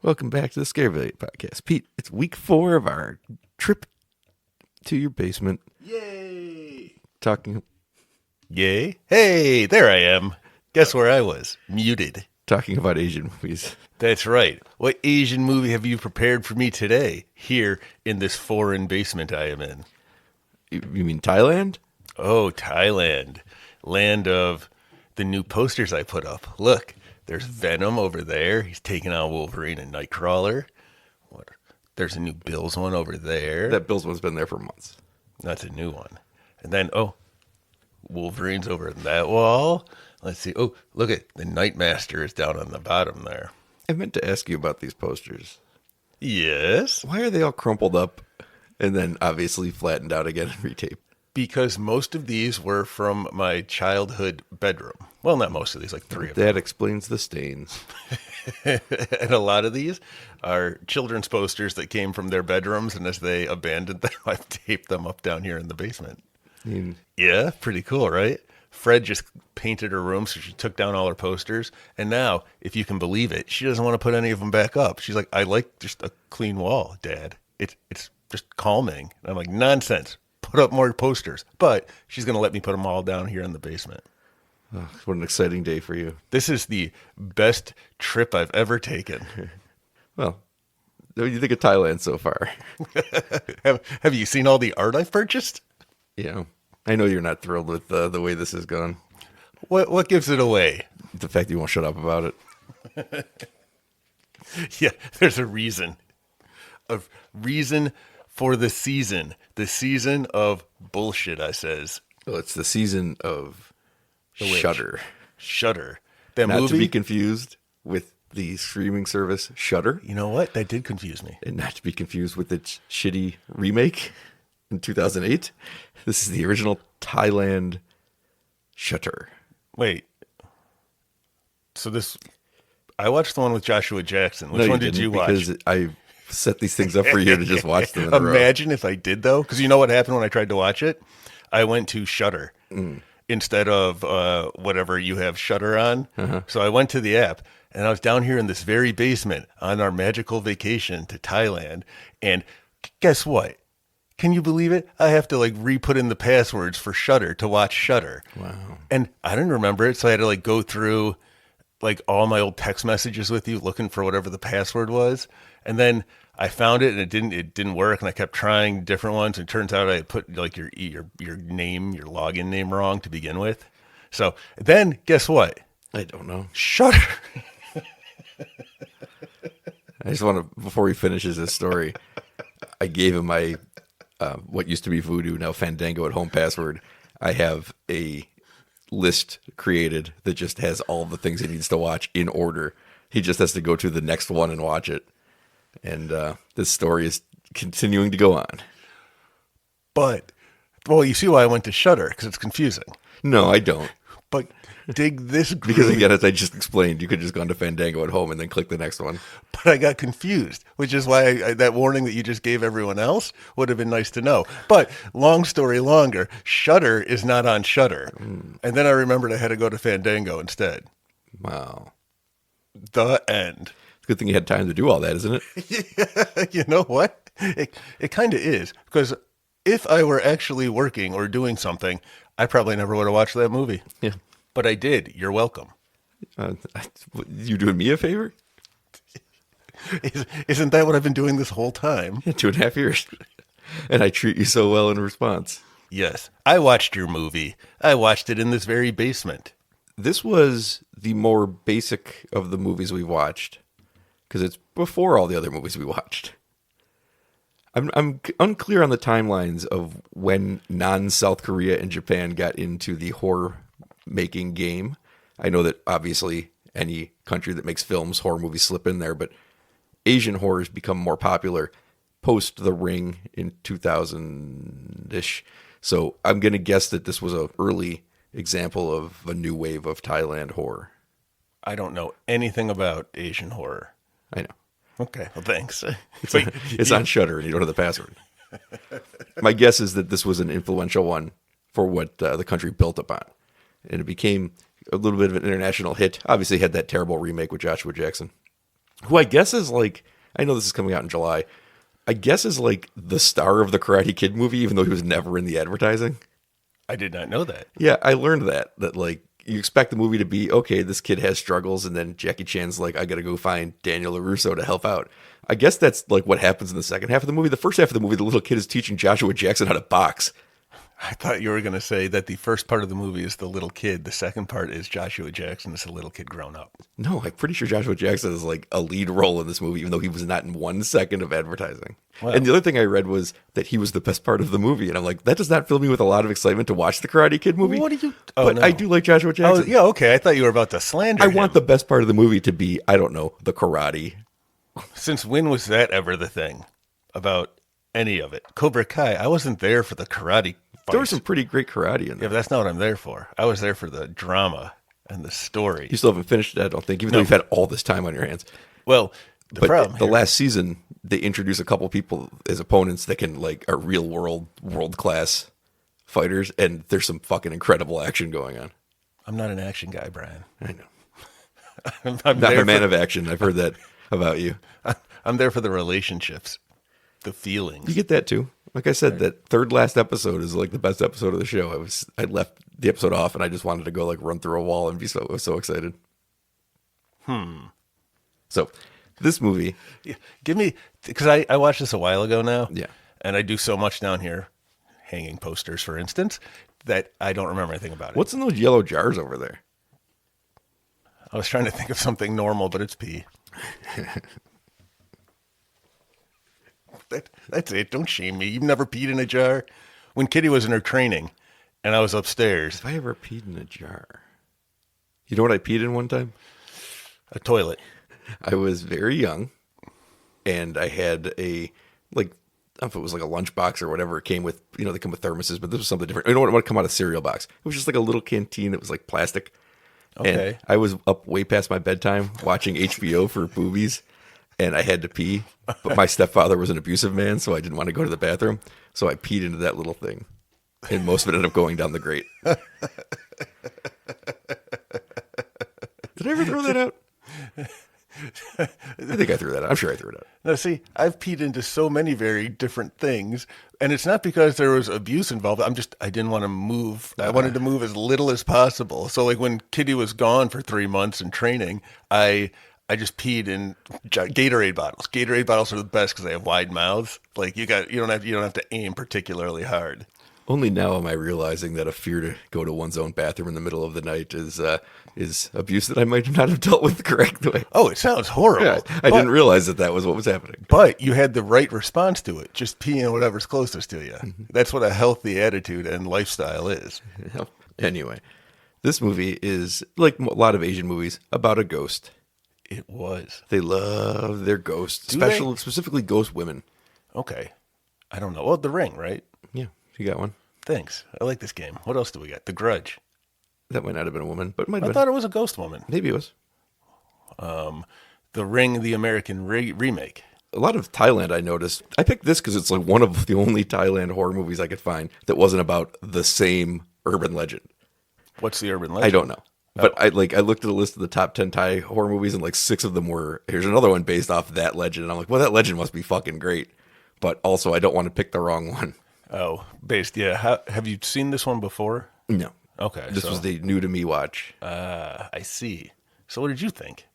Welcome back to the Scareville podcast. Pete, it's week 4 of our trip to your basement. Yay! Talking Yay? Hey, there I am. Guess where I was? Muted. about Asian movies. That's right. What Asian movie have you prepared for me today, here in this foreign basement I am in? You mean Thailand? Oh, Thailand. Land of the new posters I put up. Look, there's Venom over there. He's taking on Wolverine and Nightcrawler. What? There's a new Bills one over there. That Bills one's been there for months. That's a new one. And then, Wolverine's over in that wall. Let's see. Oh, look at the Nightmaster is down on the bottom there. I meant to ask you about these posters. Yes. Why are they all crumpled up and then obviously flattened out again and retaped? Because most of these were from my childhood bedroom. Well, not most of these, like 3 of them. That explains the stains. And a lot of these are children's posters that came from their bedrooms, and as they abandoned them, I've taped them up down here in the basement. Yeah, pretty cool, right? Fred just painted her room, so she took down all her posters. And now, if you can believe it, she doesn't want to put any of them back up. She's like, I like just a clean wall, Dad. It's just calming. And I'm like, nonsense. Put up more posters. But she's going to let me put them all down here in the basement. Oh, what an exciting day for you. This is the best trip I've ever taken. Well, what do you think of Thailand so far? Have you seen all the art I've purchased? Yeah, I know you're not thrilled with the way this has gone. What gives it away? The fact that you won't shut up about it. Yeah, there's a reason. A reason for the season. The season of bullshit, I says. Well, it's the season of Shudder. Shudder. That Not movie? to be confused with the streaming service Shudder. You know what? That did confuse me. And not to be confused with its shitty remake in 2008. This is the original Thailand Shudder. Wait. So I watched the one with Joshua Jackson. Which No, one did you watch? Because I set these things up for you to just watch them in a row. Imagine if I did, though. Because you know what happened when I tried to watch it? I went to Shudder instead of whatever you have Shudder on. So I went to the app, and I was down here in this very basement on our magical vacation to Thailand. And guess what? Can you believe it? I have to re-put in the passwords for Shudder to watch Shudder. Wow. And I didn't remember it, so I had to go through all my old text messages with you looking for whatever the password was. And then I found it and it didn't work, and I kept trying different ones, and it turns out I had put your name, your login name wrong to begin with. So then guess what? I don't know. Shudder. I just want to, before he finishes his story, I gave him my what used to be Voodoo, now Fandango at home password. I have a list created that just has all the things he needs to watch in order. He just has to go to the next one and watch it. And this story is continuing to go on. But, well, you see why I went to Shudder, because it's confusing. No, I don't. But dig this groove. Because again, as I just explained, you could just go into Fandango at home and then click the next one. But I got confused, which is why that warning that you just gave everyone else would have been nice to know. But long story longer, Shudder is not on Shudder. And then I remembered I had to go to Fandango instead. Wow. The end. It's a good thing you had time to do all that, isn't it? You know what? It kind of is. Because if I were actually working or doing something, I probably never would have watched that movie. Yeah. But I did. You're welcome. You doing me a favor? Isn't that what I've been doing this whole time? Yeah, 2.5 years. And I treat you so well in response. Yes. I watched your movie. I watched it in this very basement. This was the more basic of the movies we watched, because it's before all the other movies we watched. I'm unclear on the timelines of when non-South Korea and Japan got into the horror making game. I know that obviously any country that makes films, horror movies slip in there, but Asian horrors become more popular post The Ring in 2000-ish. So I'm going to guess that this was an early example of a new wave of Thailand horror. I don't know anything about Asian horror. I know. Okay, well, thanks. It's on Shudder, and you don't have the password. My guess is that this was an influential one for what the country built upon. And it became a little bit of an international hit. Obviously had that terrible remake with Joshua Jackson. who I guess is like, I know this is coming out in July, I guess is like the star of the Karate Kid movie, even though he was never in the advertising. I did not know that. Yeah, I learned that like you expect the movie to be, okay, this kid has struggles, and then Jackie Chan's like, I gotta go find Daniel LaRusso to help out. I guess that's like what happens in the second half of the movie. The first half of the movie, the little kid is teaching Joshua Jackson how to box. I thought you were going to say that the first part of the movie is the little kid. The second part is Joshua Jackson as a little kid grown up. No, I'm pretty sure Joshua Jackson is like a lead role in this movie, even though he was not in 1 second of advertising. Wow. And the other thing I read was that he was the best part of the movie. And I'm like, that does not fill me with a lot of excitement to watch the Karate Kid movie. What do you... But no. I do like Joshua Jackson. Oh, yeah, okay. I thought you were about to slander him. want the best part of the movie to be, I don't know, the karate. Since when was that ever the thing about any of it? Cobra Kai, I wasn't there for the karate fights. There was some pretty great karate in there. Yeah, but that's not what I'm there for. I was there for the drama and the story. You still haven't finished it, I don't think, even though you've had all this time on your hands. Well, the last season, they introduce a couple people as opponents that can like are real world class fighters, and there's some fucking incredible action going on. I'm not an action guy, Brian. I know. I'm not a man of action. I've heard that about you. I'm there for the relationships, the feelings. You get that too. Like I said, that third last episode is like the best episode of the show. I left the episode off, and I just wanted to go like run through a wall and be so excited. So this movie, yeah, give me, because I watched this a while ago now. Yeah, and I do so much down here, hanging posters, for instance, that I don't remember anything about it. What's in those yellow jars over there? I was trying to think of something normal, but it's pee. That's it. Don't shame me. You've never peed in a jar? When Kitty was in her training and I was upstairs. Have I ever peed in a jar? You know what I peed in one time? A toilet. I was very young, and I had I don't know if it was like a lunchbox or whatever. It came with, they come with thermoses, but this was something different. You know what? It would come out of cereal box. It was just like a little canteen that was like plastic. Okay. And I was up way past my bedtime watching HBO for boobies, and I had to pee. But my stepfather was an abusive man, so I didn't want to go to the bathroom. So I peed into that little thing, and most of it ended up going down the grate. Did I ever throw that out? I think I threw that out. I'm sure I threw it out. Now, see, I've peed into so many very different things, and it's not because there was abuse involved. I didn't want to move. I wanted to move as little as possible. So, like, when Kitty was gone for 3 months in training, I just peed in Gatorade bottles. Gatorade bottles are the best because they have wide mouths. Like, you don't have to aim particularly hard. Only now am I realizing that a fear to go to one's own bathroom in the middle of the night is abuse that I might not have dealt with the correct way. Oh, it sounds horrible. Yeah, I didn't realize that was what was happening. But you had the right response to it. Just pee in whatever's closest to you. Mm-hmm. That's what a healthy attitude and lifestyle is. Anyway, this movie is, like a lot of Asian movies, about a ghost. It was. They love their ghosts, specifically ghost women. Okay. I don't know. Well, The Ring, right? Yeah, you got one. Thanks. I like this game. What else do we got? The Grudge. That might not have been a woman, but it might have been. I thought it was a ghost woman. Maybe it was. The Ring, the American remake. A lot of Thailand, I noticed. I picked this because it's like one of the only Thailand horror movies I could find that wasn't about the same urban legend. What's the urban legend? I don't know. But I looked at a list of the top 10 Thai horror movies, and like 6 of them were, here's another one based off that legend. And I'm like, well, that legend must be fucking great. But also, I don't want to pick the wrong one. Oh, based, yeah. Have you seen this one before? No. Okay. This was the new to me watch. I see. So what did you think?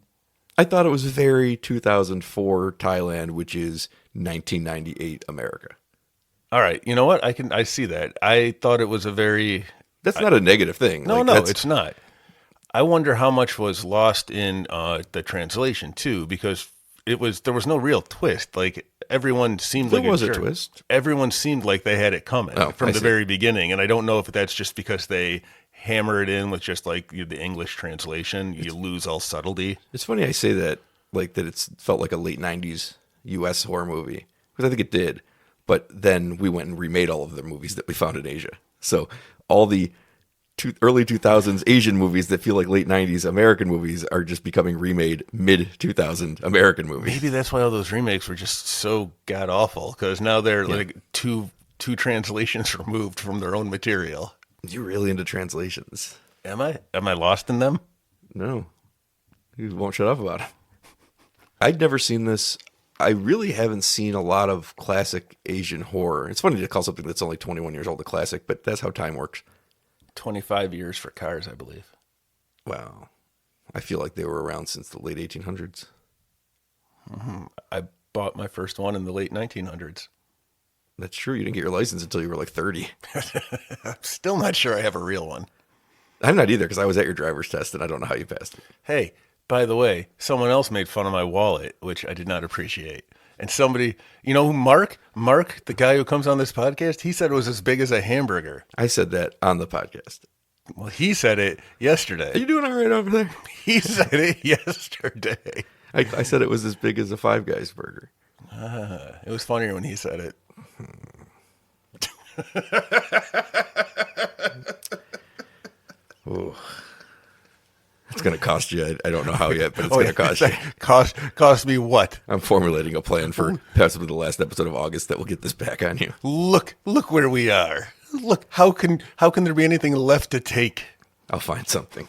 I thought it was very 2004 Thailand, which is 1998 America. All right. You know what? I see that. I thought it was a very... That's not a negative thing. No, it's not. I wonder how much was lost in the translation too, because there was no real twist. Like everyone seemed like there was a twist. Everyone seemed like they had it coming from the very beginning, and I don't know if that's just because they hammer it in with just like the English translation. You lose all subtlety. It's funny I say that, like that it's felt like a late 90s U.S. horror movie, because I think it did. But then we went and remade all of the movies that we found in Asia. So all the early 2000s Asian movies that feel like late 90s American movies are just becoming remade mid-2000 American movies. Maybe that's why all those remakes were just so god-awful, because now they're like two translations removed from their own material. You're really into translations. Am I? Am I lost in them? No. You won't shut up about it. I'd never seen this. I really haven't seen a lot of classic Asian horror. It's funny to call something that's only 21 years old a classic, but that's how time works. 25 years for Cars, I believe. Wow. I feel like they were around since the late 1800s. I bought my first one in the late 1900s. That's true. You didn't get your license until you were like 30. I'm still not sure I have a real one. I'm not either because I was at your driver's test and I don't know how you passed it. Hey, by the way, someone else made fun of my wallet, which I did not appreciate. And somebody, you know, Mark, the guy who comes on this podcast, he said it was as big as a hamburger. I said that on the podcast. Well, he said it yesterday. Are you doing all right over there? He said it yesterday. I said it was as big as a Five Guys burger. It was funnier when he said it. Oh, it's going to cost you. I don't know how yet, but it's going to cost you. Cost me what? I'm formulating a plan for possibly the last episode of August that will get this back on you. Look where we are. Look, how can there be anything left to take? I'll find something.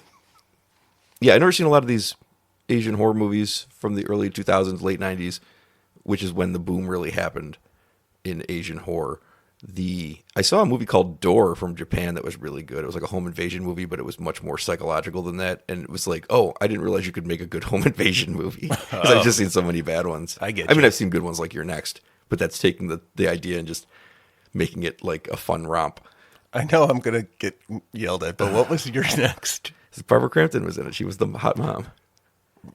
Yeah, I've never seen a lot of these Asian horror movies from the early 2000s, late 90s, which is when the boom really happened in Asian horror. I saw a movie called Door from Japan that was really good. It was like a home invasion movie, but it was much more psychological than that. And it was like, oh, I didn't realize you could make a good home invasion movie. Because I've just seen so many bad ones. I mean, I've seen good ones like You're Next, but that's taking the idea and just making it like a fun romp. I know I'm going to get yelled at, but what was Your Next? Barbara Crampton was in it. She was the hot mom.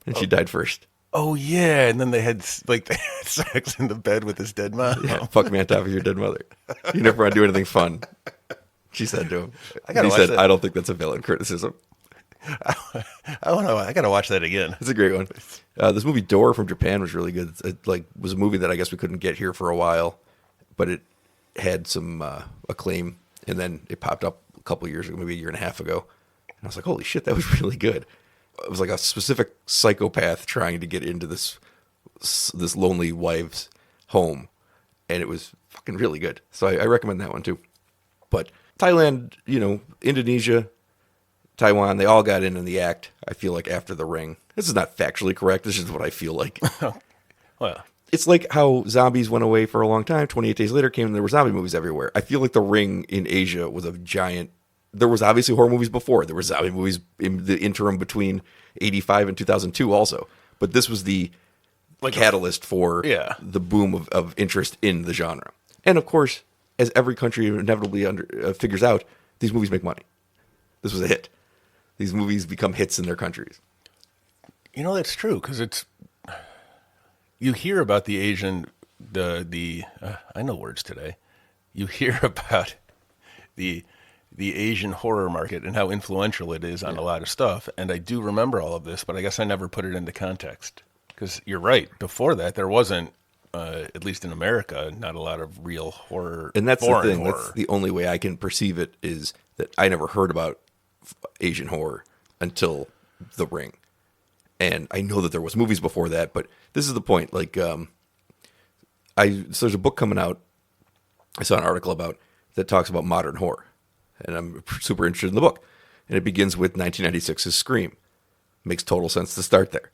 And she died first. Oh, yeah. And then they had sex in the bed with his dead mom. Yeah, fuck me on top of your dead mother. You never want to do anything fun. She said to him. He said, I don't think that's a valid criticism. I got to watch that again. It's a great one. This movie Door from Japan was really good. It was a movie that I guess we couldn't get here for a while, but it had some acclaim, and then it popped up a couple years ago, maybe a year and a half ago. And I was like, holy shit, that was really good. It was like a specific psychopath trying to get into this lonely wife's home, and it was fucking really good. So I recommend that one too. But Thailand, Indonesia, Taiwan, they all got in the act, I feel like, after The Ring. This is not factually correct. This is what I feel like. Well, it's like how zombies went away for a long time. 28 Days Later came and there were zombie movies everywhere. I feel like The Ring in Asia was a giant... There was obviously horror movies before. There were zombie movies in the interim between 85 and 2002 also. But this was the catalyst for the boom of interest in the genre. And of course, as every country inevitably figures out, these movies make money. This was a hit. These movies become hits in their countries. That's true, because you hear about the Asian, I know words today. You hear about the Asian horror market and how influential it is on a lot of stuff. And I do remember all of this, but I guess I never put it into context. Because you're right. Before that, there wasn't, at least in America, not a lot of real horror. And that's the thing. Horror. That's the only way I can perceive it, is that I never heard about Asian horror until The Ring. And I know that there was movies before that, but this is the point. So there's a book coming out I saw an article about that talks about modern horror. And I'm super interested in the book. And it begins with 1996's Scream. Makes total sense to start there.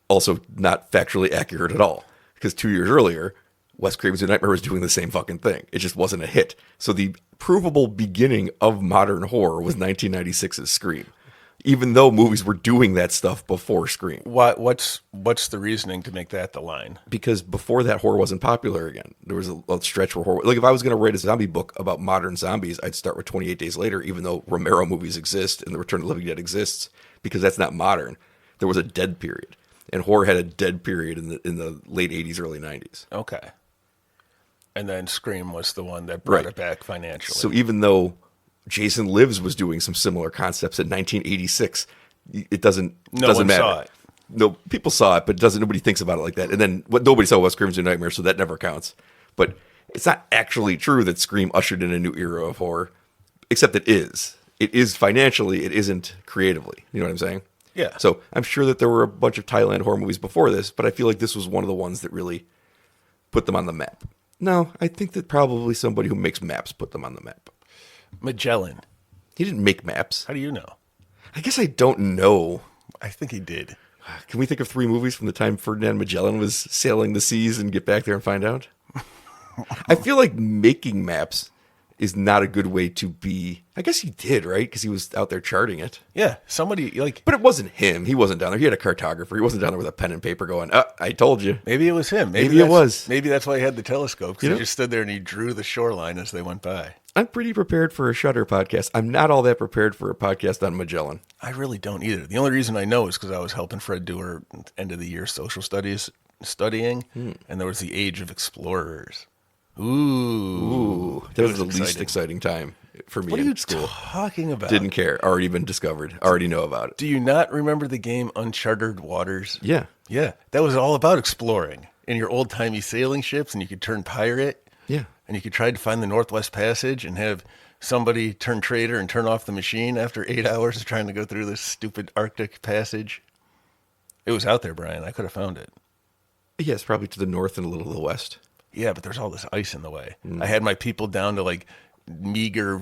Also not factually accurate at all. Because 2 years earlier, Wes Craven's New Nightmare was doing the same fucking thing. It just wasn't a hit. So the provable beginning of modern horror was 1996's Scream. Even though movies were doing that stuff before Scream. What's the reasoning to make that the line? Because before that, horror wasn't popular again. There was a stretch where horror... Like, if I was going to write a zombie book about modern zombies, I'd start with 28 Days Later, even though Romero movies exist and The Return of the Living Dead exists, because that's not modern. There was a dead period. And horror had a dead period in the late 80s, early 90s. Okay. And then Scream was the one that brought it back financially. So even though Jason Lives was doing some similar concepts in 1986, it doesn't matter. Saw it. No, people saw it, but nobody thinks about it like that. And then nobody saw Wes Craven's New Nightmare, so that never counts. But it's not actually true that Scream ushered in a new era of horror, except it is. It is financially, it isn't creatively. You know what I'm saying? Yeah. So I'm sure that there were a bunch of Thailand horror movies before this, but I feel like this was one of the ones that really put them on the map. No, I think that probably somebody who makes maps put them on the map. Magellan. He didn't make maps. How do you know? I guess I don't know. I think he did. Can we think of 3 movies from the time Ferdinand Magellan was sailing the seas and get back there and find out? I feel like making maps is not a good way to be. I guess he did, right? Because he was out there charting it. Yeah, somebody like. But it wasn't him. He wasn't down there. He had a cartographer. He wasn't down there with a pen and paper going, I told you. Maybe it was him. Maybe it was. Maybe that's why he had the telescope, because You know? he just stood there and he drew the shoreline as they went by. I'm pretty prepared for a Shudder podcast. I'm not all that prepared for a podcast on Magellan. I really don't either. The only reason I know is because I was helping Fred do her end of the year social studies studying, and there was the Age of Explorers. Ooh, That was the least exciting time for me What are you in school. talking about? Didn't care. Already been discovered. Already know about it. Do you not remember the game Uncharted Waters? Yeah. Yeah, that was all about exploring in your old-timey sailing ships, and you could turn pirate. Yeah. And you could try to find the Northwest Passage and have somebody turn traitor and turn off the machine after 8 hours of trying to go through this stupid Arctic passage. It was out there, Brian. I could have found it. Yes, probably to the north and a little to the west. Yeah, but there's all this ice in the way. I had my people down to like meager,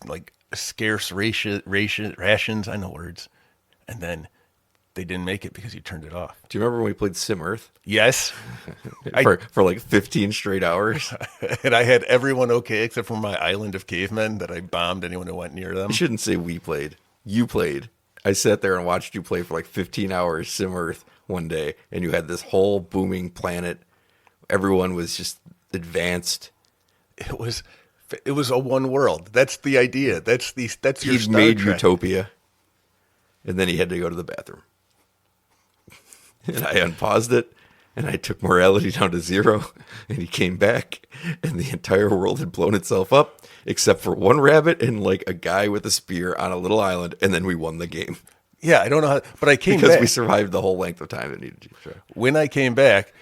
like scarce rations. I know words. And then they didn't make it because you turned it off. Do you remember when we played Sim Earth? Yes. for like 15 straight hours? And I had everyone okay except for my island of cavemen that I bombed anyone who went near them. You shouldn't say we played. You played. I sat there and watched you play for like 15 hours Sim Earth one day, and you had this whole booming planet. Everyone was just advanced. It was a one world. That's the idea. That's your He Star made Trek. Utopia, and then he had to go to the bathroom. And I unpaused it, and I took morality down to 0, and he came back, and the entire world had blown itself up, except for one rabbit and like a guy with a spear on a little island, and then we won the game. Yeah, I don't know how, but I came Because back. we survived the whole length of time it needed to. Sure. When I came back,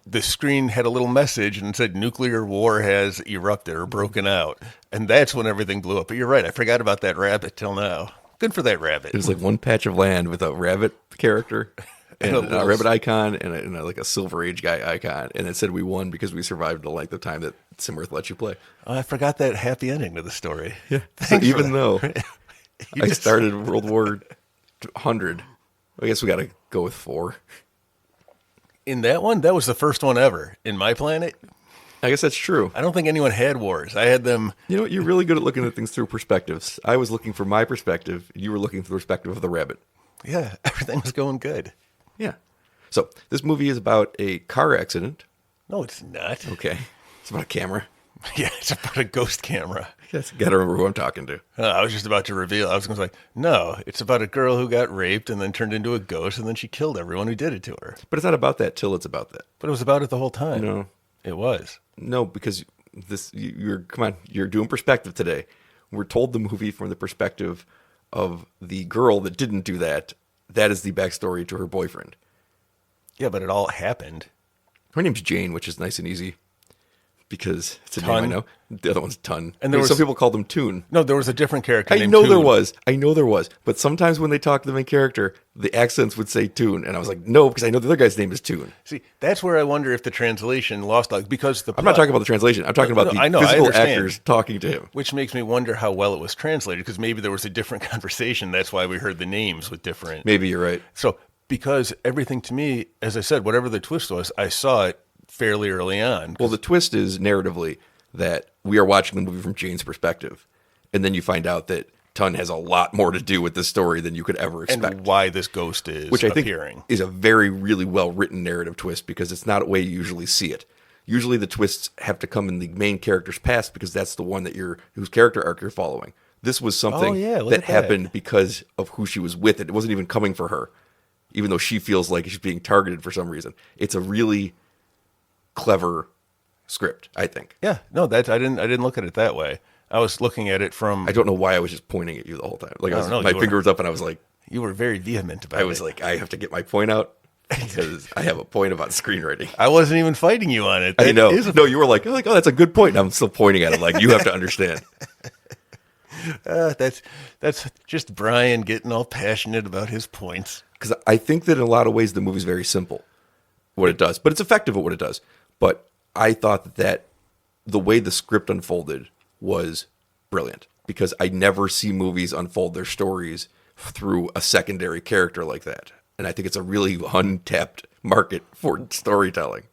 the screen had a little message and said nuclear war has erupted or broken out. And that's when everything blew up. But you're right. I forgot about that rabbit till now. Good for that rabbit. It was like one patch of land with a rabbit character and a rabbit icon and like a Silver Age guy icon. And it said we won because we survived the length of time that Sim Earth let you play. Oh, I forgot that happy ending to the story. Yeah. So Thanks for even that. though You I just- started World War 100, I guess we got to go with 4. In that one, that was the first one ever. In my planet, I guess that's true. I don't think anyone had wars. I had them. You know what? You're really good at looking at things through perspectives. I was looking for my perspective. You were looking through the perspective of the rabbit. Yeah, everything was going good. Yeah. So this movie is about a car accident. No, it's not. Okay. It's about a camera. Yeah, it's about a ghost camera. Yes. Got to remember who I'm talking to. I was just about to reveal. I was going to say, no, it's about a girl who got raped and then turned into a ghost, and then she killed everyone who did it to her. But it's not about that till it's about that. But it was about it the whole time. No. It was. No, because come on, you're doing perspective today. We're told the movie from the perspective of the girl that didn't do that. That is the backstory to her boyfriend. Yeah, but it all happened. Her name's Jane, which is nice and easy because it's a name Ton. I know. The other one's Ton. And there was- some people call them Toon. No, there was a different character I named know Toon. there was. I know there was. But sometimes when they talk to the main character, the accents would say Toon. And I was like, no, because I know the other guy's name is Toon. See, that's where I wonder if the translation lost, like, because the I'm not talking about the translation. I'm talking about the I know, I physical understand. actors talking to him. Which makes me wonder how well it was translated, because maybe there was a different conversation. That's why we heard the names with different. Maybe you're right. So, because everything to me, as I said, whatever the twist was, I saw it fairly early on. Well, the twist is narratively that we are watching the movie from Jane's perspective. And then you find out that Ton has a lot more to do with this story than you could ever expect. And why this ghost is Which I think appearing. is a very, really well-written narrative twist because it's not a way you usually see it. Usually the twists have to come in the main character's past because that's the one that whose character arc you're following. This was something look that at that. happened because of who she was with. It wasn't even coming for her, even though she feels like she's being targeted for some reason. It's a really clever script, I think. Yeah, no, I didn't look at it that way. I was looking at it from. I don't know why I was just pointing at you the whole time. Like don't know, my you finger was up and I was like, You were very vehement about it. I was like, I have to get my point out because I have a point about screenwriting. I wasn't even fighting you on it. I That know. is a- No, you were like, oh, that's a good point. And I'm still pointing at it like, you have to understand. That's just Brian getting all passionate about his points. Because I think that in a lot of ways, the movie's very simple, what it does. But it's effective at what it does. But I thought that the way the script unfolded was brilliant. Because I never see movies unfold their stories through a secondary character like that. And I think it's a really untapped market for storytelling.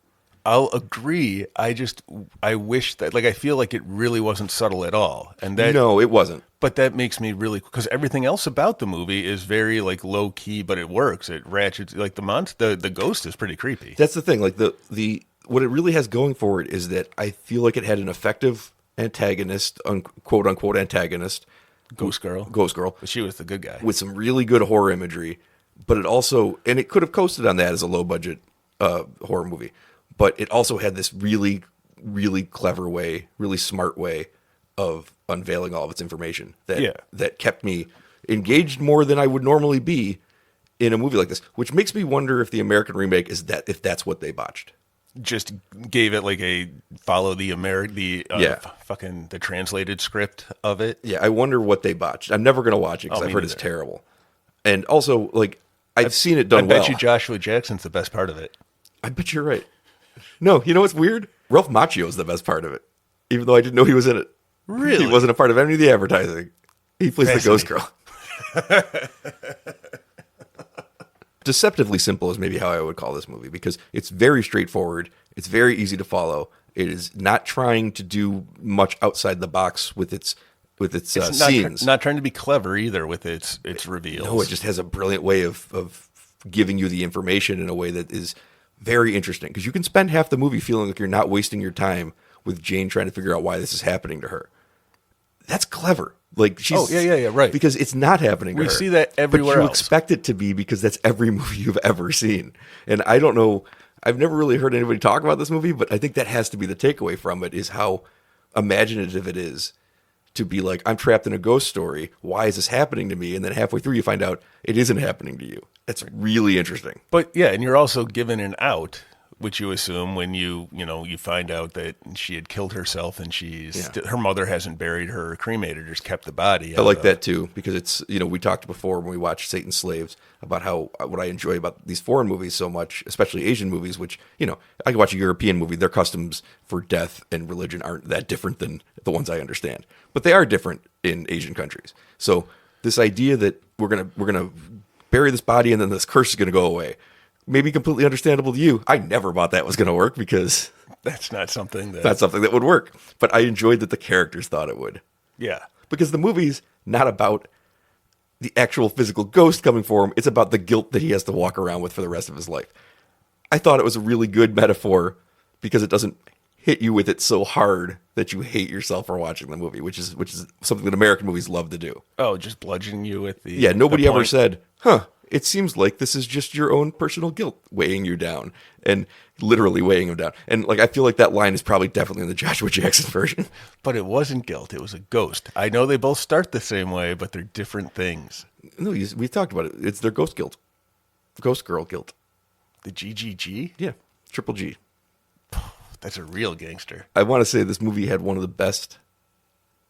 I'll agree. I wish that, like, I feel like it really wasn't subtle at all. And that, No, it wasn't. but that makes me really, because everything else about the movie is very, like, low key, but it works. It ratchets, like, the ghost is pretty creepy. That's the thing. Like the what it really has going for it is that I feel like it had an effective antagonist, quote unquote antagonist, Ghost Girl. But she was the good guy. with some really good horror imagery. But it also, and it could have coasted on that as a low budget horror movie, but it also had this really, really clever way, really smart way of unveiling all of its information that kept me engaged more than I would normally be in a movie like this, which makes me wonder if the American remake if that's what they botched. Just gave it like a follow the fucking the translated script of it. Yeah, I wonder what they botched. I'm never going to watch it because I've heard it's terrible. And also, like, I've seen it done well. I bet you Joshua Jackson's the best part of it. I bet you're right. No, you know what's weird? Ralph Macchio is the best part of it, even though I didn't know he was in it. Really? He wasn't a part of any of the advertising. He plays the Ghost Girl. Deceptively simple is maybe how I would call this movie, because it's very straightforward. It's very easy to follow. It is not trying to do much outside the box with its scenes. Not trying to be clever either with its reveals. No, it just has a brilliant way of giving you the information in a way that is very interesting, because you can spend half the movie feeling like you're not wasting your time with Jane trying to figure out why this is happening to her. That's clever. Like, she's right. Because it's not happening to her. We see that everywhere but you else. expect it to be, because that's every movie you've ever seen. And I don't know, I've never really heard anybody talk about this movie, but I think that has to be the takeaway from it, is how imaginative it is to be like, I'm trapped in a ghost story. Why is this happening to me? And then halfway through you find out it isn't happening to you. That's really interesting. But yeah, and you're also given an out, which you assume when you find out that she had killed herself and her mother hasn't buried her or cremated her, just kept the body. I like that too, because it's, we talked before when we watched Satan's Slaves about how what I enjoy about these foreign movies so much, especially Asian movies, which, I can watch a European movie. Their customs for death and religion aren't that different than the ones I understand, but they are different in Asian countries. So this idea that we're gonna bury this body and then this curse is gonna go away, maybe completely understandable to you. I never thought that was going to work, because that's not something that would work. But I enjoyed that the characters thought it would. Yeah. Because the movie's not about the actual physical ghost coming for him. It's about the guilt that he has to walk around with for the rest of his life. I thought it was a really good metaphor, because it doesn't hit you with it so hard that you hate yourself for watching the movie, which is something that American movies love to do. Oh, just bludgeoning you with the... Yeah, nobody ever said, it seems like this is just your own personal guilt weighing you down, and literally weighing him down. And like, I feel like that line is probably definitely in the Joshua Jackson version. But it wasn't guilt. It was a ghost. I know they both start the same way, but they're different things. No, we talked about it. It's their ghost guilt. Ghost girl guilt. The GGG? Yeah. Triple G. That's a real gangster. I want to say this movie had one of the best...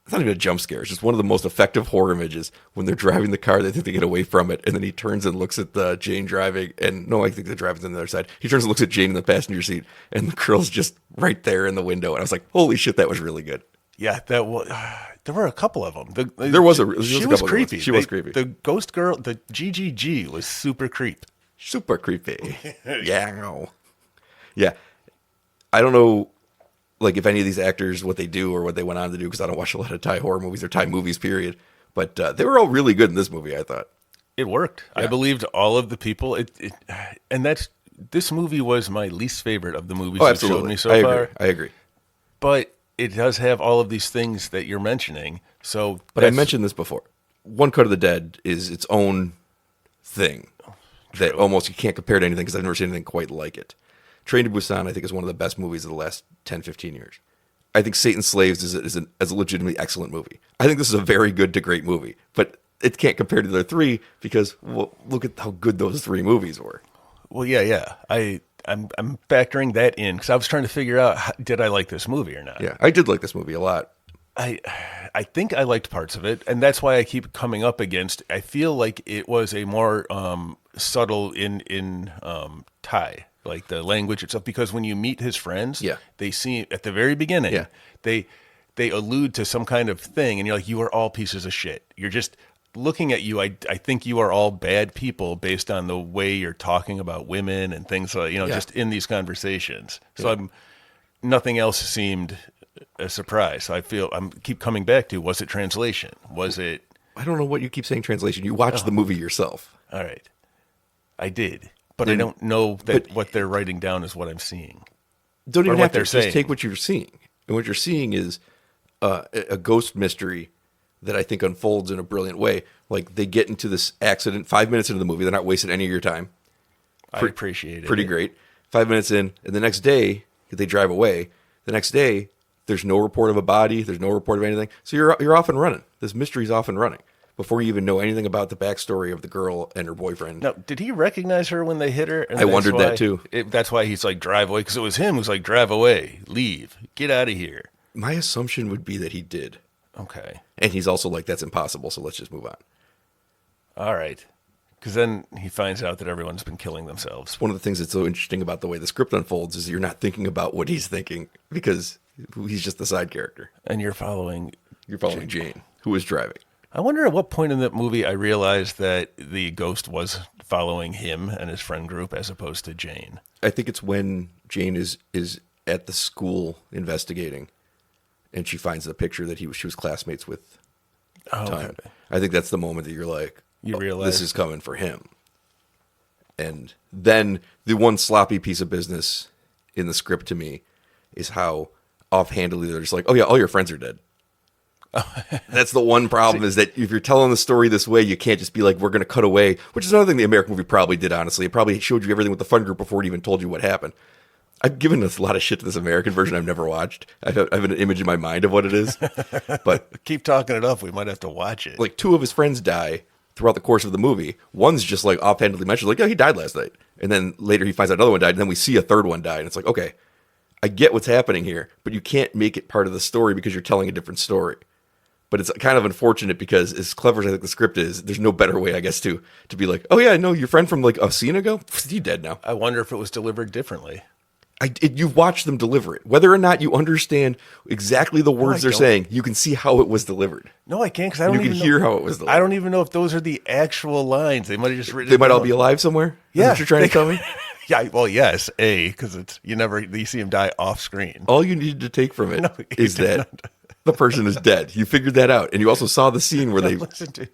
It's not even a jump scare. It's just one of the most effective horror images when they're driving the car. They think they get away from it, and then he turns and looks at Jane driving. And no, I think the driver's on the other side. He turns and looks at Jane in the passenger seat, and the girl's just right there in the window. And I was like, "Holy shit, that was really good." Yeah, that was. There were a couple of them. She was creepy. She was creepy. The ghost girl, the GGG, was super creep. Super creepy. Yeah. Yeah. I don't know, like, if any of these actors, what they do or what they went on to do, because I don't watch a lot of Thai horror movies or Thai movies, period. But they were all really good in this movie, I thought. It worked. Yeah. I believed all of the people. This movie was my least favorite of the movies you've showed me so far. I agree. But it does have all of these things that you're mentioning. But I mentioned this before. One Cut of the Dead is its own thing that almost you can't compare to anything, because I've never seen anything quite like it. Train to Busan, I think, is one of the best movies of the last 10, 15 years. I think Satan's Slaves is a legitimately excellent movie. I think this is a very good to great movie, but it can't compare to the other three, because look at how good those three movies were. Well, yeah. I'm factoring that in, because I was trying to figure out, did I like this movie or not? Yeah, I did like this movie a lot. I think I liked parts of it, and that's why I keep coming up against. I feel like it was a more subtle in Thai, like the language itself, because when you meet his friends, they seem at the very beginning, they allude to some kind of thing, and you're like, you are all pieces of shit. You're just looking at you, I think you are all bad people based on the way you're talking about women and things like, just in these conversations. So nothing else seemed a surprise. So I feel keep coming back to, was it translation? Was it? I don't know what you keep saying translation. You watched the movie yourself. All right. I did, but I don't know that what they're writing down is what I'm seeing. Don't even or have what they're to saying. just take what you're seeing. And what you're seeing is a ghost mystery that I think unfolds in a brilliant way. Like, they get into this accident 5 minutes into the movie. They're not wasting any of your time. I appreciate it. Pretty great. 5 minutes in, and the next day, they drive away. The next day, there's no report of a body. There's no report of anything. So you're off and running. This mystery's off and running before you even know anything about the backstory of the girl and her boyfriend. Now, did he recognize her when they hit her? And I wondered that too. That's why he's like, drive away, because it was him who's like, drive away, leave, get out of here. My assumption would be that he did. Okay. And he's also like, that's impossible, so let's just move on. All right. Because then he finds out that everyone's been killing themselves. One of the things that's so interesting about the way the script unfolds is you're not thinking about what he's thinking because he's just the side character. And you're following Jane, who is driving. I wonder at what point in that movie I realized that the ghost was following him and his friend group as opposed to Jane. I think it's when Jane is at the school investigating, and she finds the picture that she was classmates with. Okay. I think that's the moment that you're like, you realize this is coming for him. And then the one sloppy piece of business in the script to me is how offhandedly they're just like, oh yeah, all your friends are dead. That's the one problem. Is that if you're telling the story this way, you can't just be like, we're going to cut away, which is another thing the American movie probably did, honestly. It probably showed you everything with the fun group before it even told you what happened. I've given a lot of shit to this American version I've never watched. I have an image in my mind of what it is. But keep talking it up. We might have to watch it. Like, two of his friends die throughout the course of the movie. One's just like offhandedly mentioned, like, oh, he died last night. And then later he finds out another one died, and then we see a third one die. And it's like, okay, I get what's happening here, but you can't make it part of the story because you're telling a different story. But it's kind of unfortunate because as clever as I think the script is, there's no better way, I guess, to be like, oh yeah, no, your friend from like a scene ago, he's dead now. I wonder if it was delivered differently. You've watched them deliver it. Whether or not you understand exactly the words they're saying, you can see how it was delivered. No, I can't, because I don't even know. You can hear how it was delivered. I don't even know if those are the actual lines. They might have just written. They might all be alive somewhere. Yeah, is that what you're trying to tell me? Yeah, well, yes, because it's you see him die off screen. All you needed to take from it is that the person is dead. You figured that out, and you also saw the scene where they. Listen to.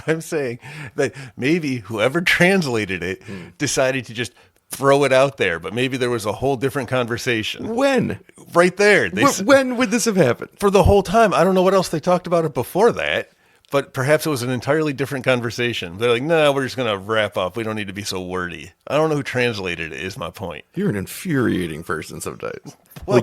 I'm saying that maybe whoever translated it decided to just throw it out there, but maybe there was a whole different conversation. When? Right there. When would this have happened? For the whole time. I don't know what else they talked about it before that, but perhaps it was an entirely different conversation. They're like, no, we're just going to wrap up. We don't need to be so wordy. I don't know who translated it, is my point. You're an infuriating person sometimes. Well,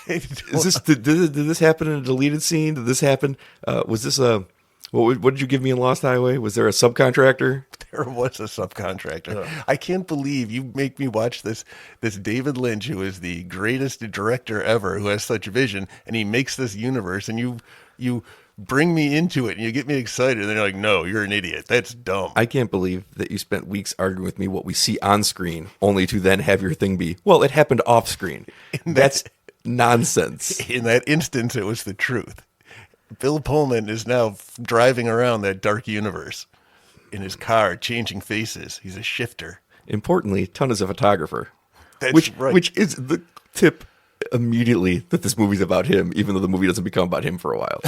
did this happen in a deleted scene? Did this happen? Was this a... What did you give me in Lost Highway? Was there a subcontractor? There was a subcontractor. I can't believe you make me watch this David Lynch, who is the greatest director ever, who has such vision, and he makes this universe, and you bring me into it, and you get me excited, and then you're like, no, you're an idiot. That's dumb. I can't believe that you spent weeks arguing with me what we see on screen, only to then have your thing be, well, it happened off screen. That's nonsense. In that instance, it was the truth. Bill Pullman is now driving around that dark universe in his car, changing faces. He's a shifter. Importantly, Ton is a photographer. That's right. Which is the tip immediately that this movie's about him, even though the movie doesn't become about him for a while.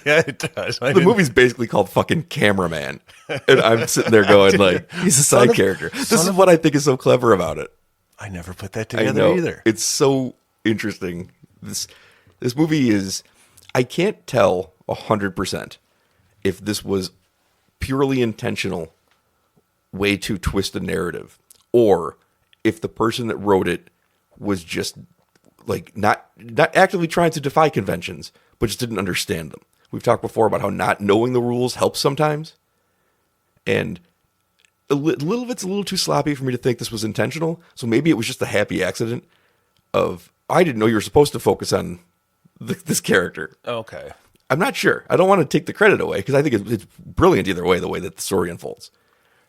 Yeah, it does. The movie's basically called fucking Cameraman. And I'm sitting there going like, he's a side character. This is what I think is so clever about it. I never put that together either. It's so interesting. This movie is, I can't tell 100% if this was purely intentional way to twist the narrative, or if the person that wrote it was just like not actively trying to defy conventions, but just didn't understand them. We've talked before about how not knowing the rules helps sometimes. And a little of it's a little too sloppy for me to think this was intentional. So maybe it was just a happy accident of, I didn't know you were supposed to focus on this character. Okay. I'm not sure. I don't want to take the credit away because I think it's brilliant either way, the way that the story unfolds.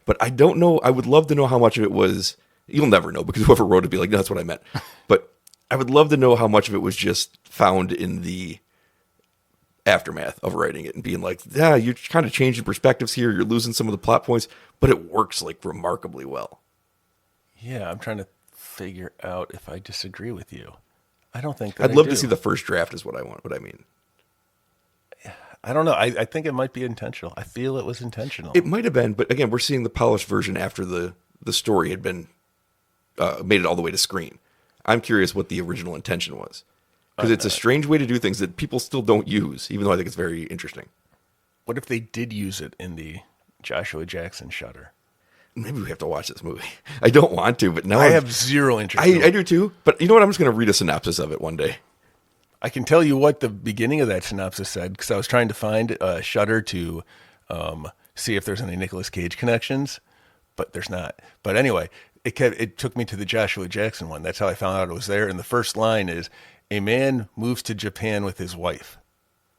But I don't know. I would love to know how much of it was, you'll never know because whoever wrote it would be like, no, that's what I meant. But I would love to know how much of it was just found in the aftermath of writing it and being like, yeah, you're kind of changing perspectives here. You're losing some of the plot points, but it works like remarkably well. Yeah, I'm trying to figure out if I disagree with you. I don't think that I'd love to see the first draft is what I mean. I don't know. I think it might be intentional. I feel it was intentional. It might have been, but again, we're seeing the polished version after the story had been made it all the way to screen. I'm curious what the original intention was. Because it's a strange way to do things that people still don't use, even though I think it's very interesting. What if they did use it in the Joshua Jackson Shudder? Maybe we have to watch this movie. I don't want to, but now I have zero interest. I do too, but you know what? I'm just going to read a synopsis of it one day. I can tell you what the beginning of that synopsis said, because I was trying to find a Shudder to see if there's any Nicolas Cage connections, but there's not. But anyway, it took me to the Joshua Jackson one. That's how I found out it was there. And the first line is, "A man moves to Japan with his wife,"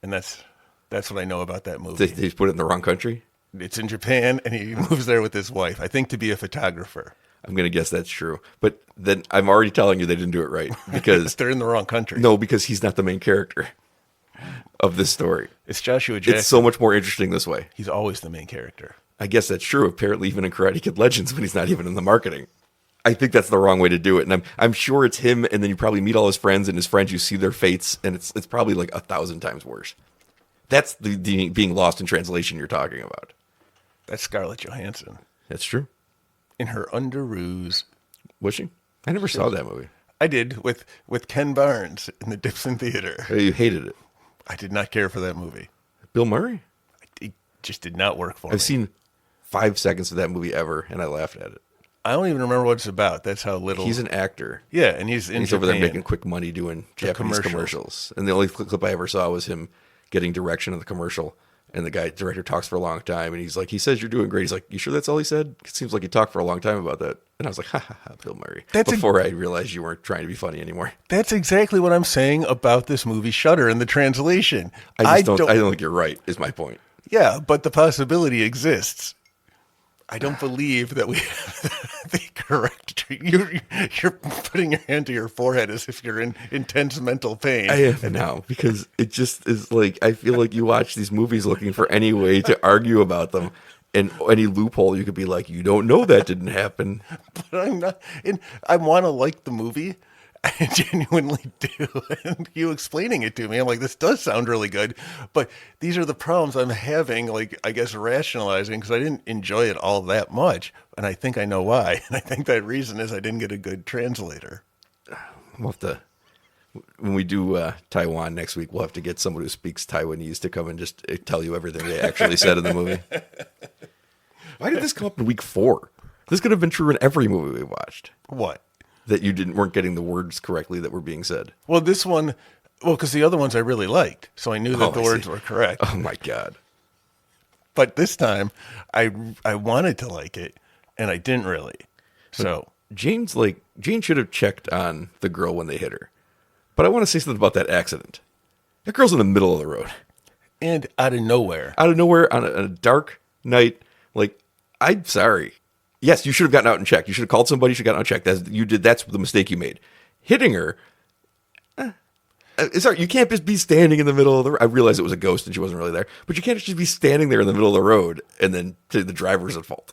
and that's what I know about that movie. They put it in the wrong country. It's in Japan, and he moves there with his wife. I think to be a photographer. I'm going to guess that's true, but then I'm already telling you they didn't do it right because they're in the wrong country. No, because he's not the main character of this story. It's Joshua Jackson. It's so much more interesting this way. He's always the main character. I guess that's true. Apparently, even in Karate Kid Legends, when he's not even in the marketing. I think that's the wrong way to do it, and I'm sure it's him. And then you probably meet all his friends, and his friends, you see their fates, and it's probably like 1,000 times worse. That's the being lost in translation you're talking about. That's Scarlett Johansson. That's true. In her underoos. Was she? I never saw that movie. I did with Ken Barnes in the Dipson Theater. Oh, you hated it. I did not care for that movie. Bill Murray? It just did not work for me. I've seen 5 seconds of that movie ever, and I laughed at it. I don't even remember what it's about. That's how little. He's an actor. Yeah, and he's over there making quick money doing Japanese commercials. And the only clip I ever saw was him getting direction of the commercial. And the director talks for a long time, and he's like, he says you're doing great. He's like, you sure that's all he said? It seems like he talked for a long time about that. And I was like, ha ha ha, Bill Murray. Before I realized you weren't trying to be funny anymore. That's exactly what I'm saying about this movie Shudder in the translation. I don't think you're right, is my point. Yeah, but the possibility exists. I don't believe that we have the correct. You're putting your hand to your forehead as if you're in intense mental pain. I am now, because it just is like, I feel like you watch these movies looking for any way to argue about them, and any loophole you could be like, you don't know that didn't happen. But I'm not. And I want to like the movie. I genuinely do. And you explaining it to me, I'm like, this does sound really good. But these are the problems I'm having, like, I guess, rationalizing, because I didn't enjoy it all that much. And I think I know why. And I think that reason is I didn't get a good translator. We'll have to, when we do Taiwan next week, we'll have to get someone who speaks Taiwanese to come and just tell you everything they actually said in the movie. Why did this come up in week 4? This could have been true in every movie we watched. What? That you weren't getting the words correctly that were being said. Well, this one, because the other ones I really liked, so I knew that the words were correct. Oh my God! But this time, I wanted to like it, and I didn't really. So Jane should have checked on the girl when they hit her. But I want to say something about that accident. That girl's in the middle of the road, and out of nowhere on a dark night. Like, I'm sorry. Yes, you should have gotten out and checked. You should have called somebody. You should have gotten out and checked. That's the mistake you made. Hitting her. Sorry, you can't just be standing in the middle of the road. I realized it was a ghost and she wasn't really there. But you can't just be standing there in the middle of the road and then say the driver's at fault.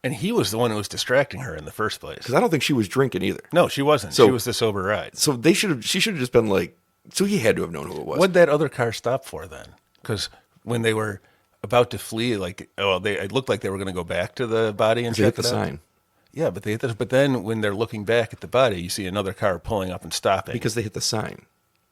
And he was the one who was distracting her in the first place. Because I don't think she was drinking either. No, she wasn't. She was the sober ride. So she should have just been like, so he had to have known who it was. What'd that other car stop for then? Because when they were about to flee, it looked like they were going to go back to the body and check the sign. Yeah, but they hit this. But then when they're looking back at the body, you see another car pulling up and stopping. Because they hit the sign.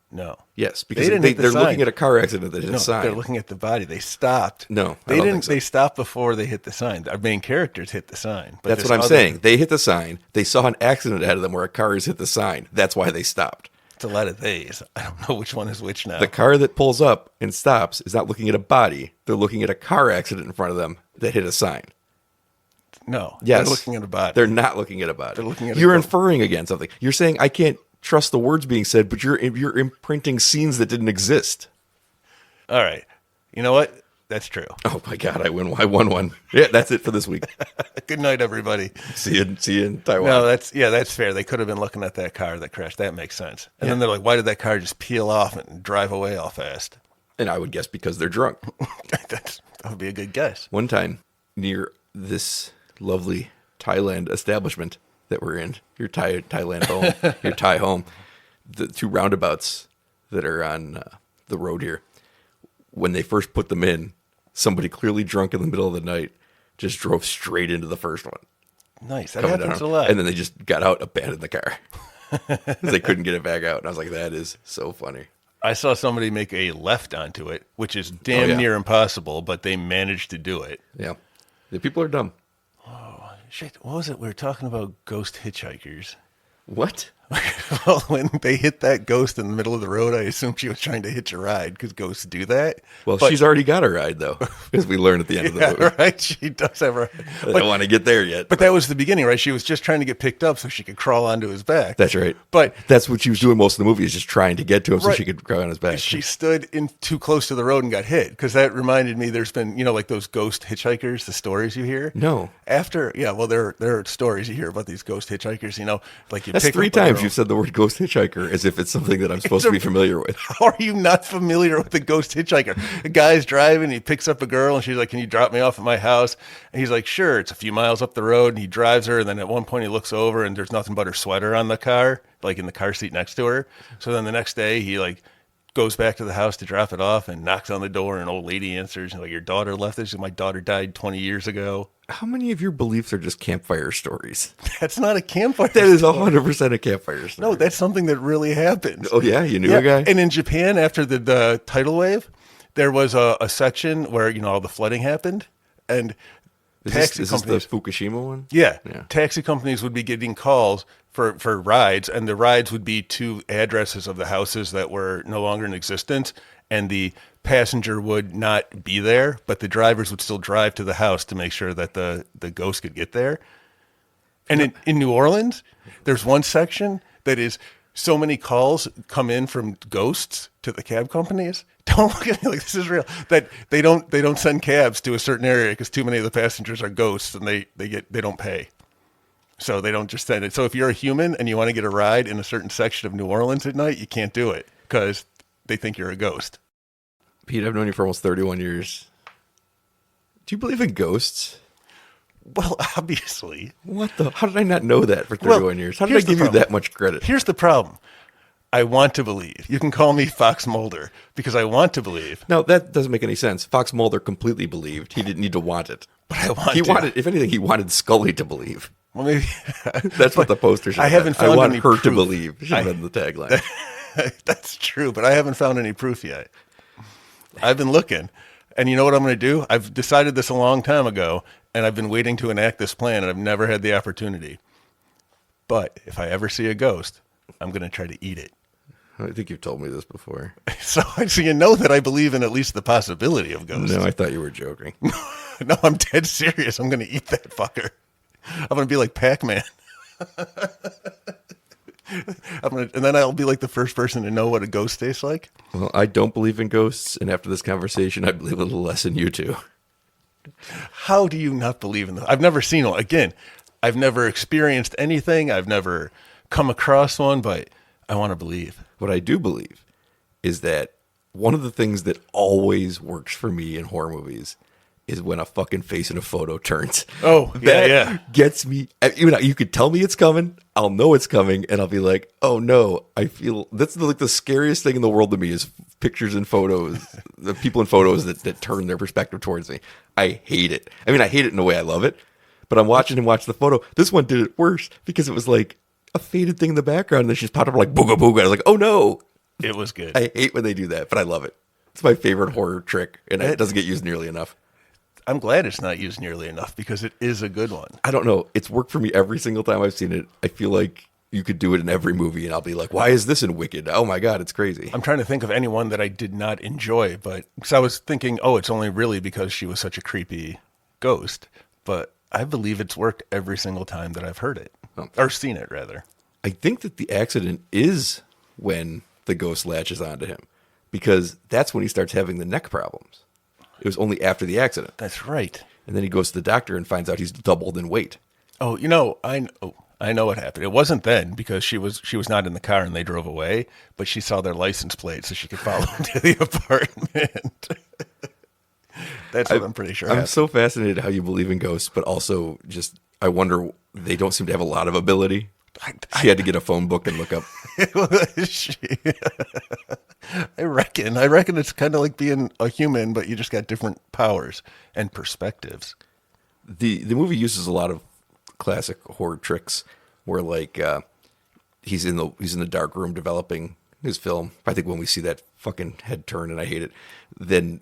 No. Yes, because they're looking at a car accident that hit a sign. They're looking at the body. They stopped. No, they didn't. They stopped before they hit the sign. Our main characters hit the sign. That's what I'm saying. They hit the sign. They saw an accident ahead of them where a car has hit the sign. That's why they stopped. It's a lot of these. I don't know which one is which now. The car that pulls up and stops is not looking at a body. They're looking at a car accident in front of them that hit a sign. No. Yes. They're looking at a body. They're not looking at a body. They're looking at You're inferring against something. You're saying I can't trust the words being said, but you're imprinting scenes that didn't exist. All right. You know what? That's true. Oh my God, I won one. Yeah, that's it for this week. Good night, everybody. See you in Taiwan. No, that's fair. They could have been looking at that car that crashed. That makes sense. And then they're like, why did that car just peel off and drive away all fast? And I would guess because they're drunk. That would be a good guess. One time near this lovely Thailand establishment that we're in, your Thailand home, your Thai home, the 2 roundabouts that are on the road here, when they first put them in, somebody clearly drunk in the middle of the night just drove straight into the first one. Nice. That happens a lot. And then they just got out, abandoned the car. They couldn't get it back out. And I was like, that is so funny. I saw somebody make a left onto it, which is damn near impossible, but they managed to do it. Yeah. The people are dumb. Oh, shit. What was it? We were talking about ghost hitchhikers. What? Well, when they hit that ghost in the middle of the road, I assumed she was trying to hitch a ride because ghosts do that. Well, she's already got a ride, though, as we learn at the end of the movie. Right? She does have a I don't want to get there yet. But that was the beginning, right? She was just trying to get picked up so she could crawl onto his back. That's right. But that's what she was doing most of the movie, is just trying to get to him so she could crawl on his back. She stood in too close to the road and got hit, because that reminded me there's been, like those ghost hitchhikers, the stories you hear. No. There are stories you hear about these ghost hitchhikers, like you That's pick 3 up times you've said the word ghost hitchhiker as if it's something that I'm supposed to be familiar with. How are you not familiar with the ghost hitchhiker? A guy's driving, he picks up a girl, and she's like, "Can you drop me off at my house?" And he's like, "Sure." It's a few miles up the road, and he drives her, and then at one point he looks over, and there's nothing but her sweater on the car, like in the car seat next to her. So then the next day, he goes back to the house to drop it off and knocks on the door, and an old lady answers, and "Your daughter left us. My daughter died 20 years ago." How many of your beliefs are just campfire stories? That's not a campfire That is 100% a campfire story. No, that's something that really happened. Oh, yeah? You knew a guy? And in Japan, after the tidal wave, there was a section where, all the flooding happened. And Is this the Fukushima one? Yeah. Taxi companies would be getting calls for rides, and the rides would be to addresses of the houses that were no longer in existence, and the passenger would not be there, but the drivers would still drive to the house to make sure that the ghost could get there. And in New Orleans, there's one section that is so many calls come in from ghosts to the cab companies. Don't look at me like this is real. That they don't send cabs to a certain area because too many of the passengers are ghosts, and they don't pay. So they don't just send it. So if you're a human and you want to get a ride in a certain section of New Orleans at night, you can't do it because they think you're a ghost. Pete, I've known you for almost 31 years. Do you believe in ghosts? Well, obviously. How did I not know that for 31 years? How did I give you that much credit? Here's the problem. I want to believe. You can call me Fox Mulder because I want to believe. No, that doesn't make any sense. Fox Mulder completely believed. He didn't need to want it. But I wanted, if anything, he wanted Scully to believe. Well, maybe that's what the poster should have. I haven't found I want any her proof. to believe. Should have been the tagline. That's true, but I haven't found any proof yet. I've been looking, and you know what I'm going to do? I've decided this a long time ago, and I've been waiting to enact this plan, and I've never had the opportunity. But if I ever see a ghost, I'm going to try to eat it. I think you've told me this before. So you know that I believe in at least the possibility of ghosts. No, I thought you were joking. No, I'm dead serious. I'm going to eat that fucker. I'm going to be like Pac-Man. And then I'll be like the first person to know what a ghost tastes like. Well, I don't believe in ghosts, and after this conversation, I believe a little less in you two. How do you not believe in them? I've never seen one. Again, I've never experienced anything. I've never come across one, but I want to believe. What I do believe is that one of the things that always works for me in horror movies is when a fucking face in a photo turns. Oh, that gets me. You could tell me it's coming. I'll know it's coming, and I'll be like, "Oh no!" I feel that's the scariest thing in the world to me is pictures and photos. The people in photos that turn their perspective towards me. I hate it. I mean, I hate it in a way I love it, but I'm watching him watch the photo. This one did it worse because it was like a faded thing in the background, and then she just popped up like booga booga. I was like, "Oh no!" It was good. I hate when they do that, but I love it. It's my favorite horror trick, and it doesn't get used nearly enough. I'm glad it's not used nearly enough because it is a good one. I don't know. It's worked for me every single time I've seen it. I feel like you could do it in every movie, and I'll be like, why is this in Wicked? Oh my God, it's crazy. I'm trying to think of anyone that I did not enjoy, but because I was thinking, oh, it's only really because she was such a creepy ghost. But I believe it's worked every single time that I've heard it, or seen it, rather. I think that the accident is when the ghost latches onto him, because that's when he starts having the neck problems. It was only after the accident. That's right. And then he goes to the doctor and finds out he's doubled in weight. Oh, I know what happened. It wasn't then because she was not in the car and they drove away, but she saw their license plate so she could follow them to the apartment. That's what I'm pretty sure I'm happened. so fascinated how you believe in ghosts, but also just I wonder they don't seem to have a lot of ability. She had to get a phone book and look up. I reckon it's kind of like being a human, but you just got different powers and perspectives. The movie uses a lot of classic horror tricks where like he's in the dark room developing his film. I think when we see that fucking head turn and I hate it, then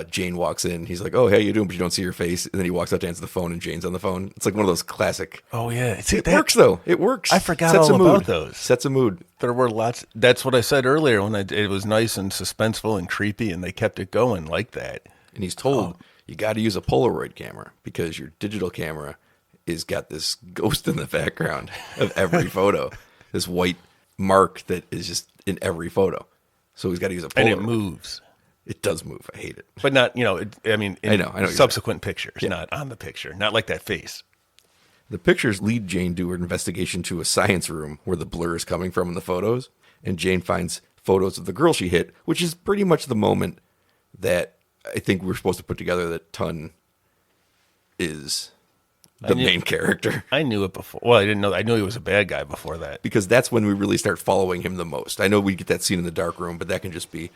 Jane walks in. He's like, "Oh, hey, you doing?" But you don't see her face. And then he walks out to answer the phone, and Jane's on the phone. It's like one of those classic. Oh yeah, It works though. It works. I forgot Sets all a mood. about those. Sets a mood. There were lots. That's what I said earlier when it was nice and suspenseful and creepy, and they kept it going like that. And he's told you got to use a Polaroid camera because your digital camera is got this ghost in the background of every photo. This white mark that is just in every photo. So he's got to use a Polaroid. And it moves. It does move. I hate it. But not, in I know what you're subsequent pictures, not on the picture. Not like that face. The pictures lead Jane to her investigation to a science room where the blur is coming from in the photos. And Jane finds photos of the girl she hit, which is pretty much the moment that I think we're supposed to put together that Tun is the main character. I knew it before. Well, I didn't know. I knew he was a bad guy before that. Because that's when we really start following him the most. I know we get that scene in the dark room, but that can just be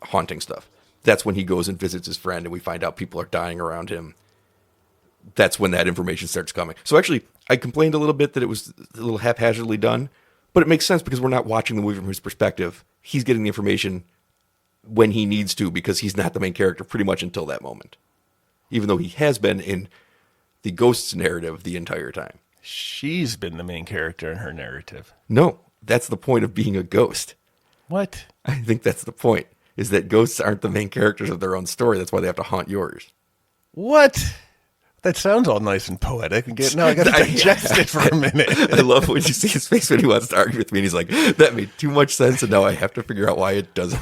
haunting stuff. That's when he goes and visits his friend and we find out people are dying around him. That's when that information starts coming. So actually, I complained a little bit that it was a little haphazardly done, but it makes sense because we're not watching the movie from his perspective. He's getting the information when he needs to because he's not the main character pretty much until that moment. Even though he has been in the ghost's narrative the entire time. She's been the main character in her narrative. No, that's the point of being a ghost. What? I think that's the point, is that ghosts aren't the main characters of their own story. That's why they have to haunt yours. What? That sounds all nice and poetic. Now I got to digest it for a minute. I love when you see his face when he wants to argue with me, and he's like, that made too much sense, and now I have to figure out why it doesn't.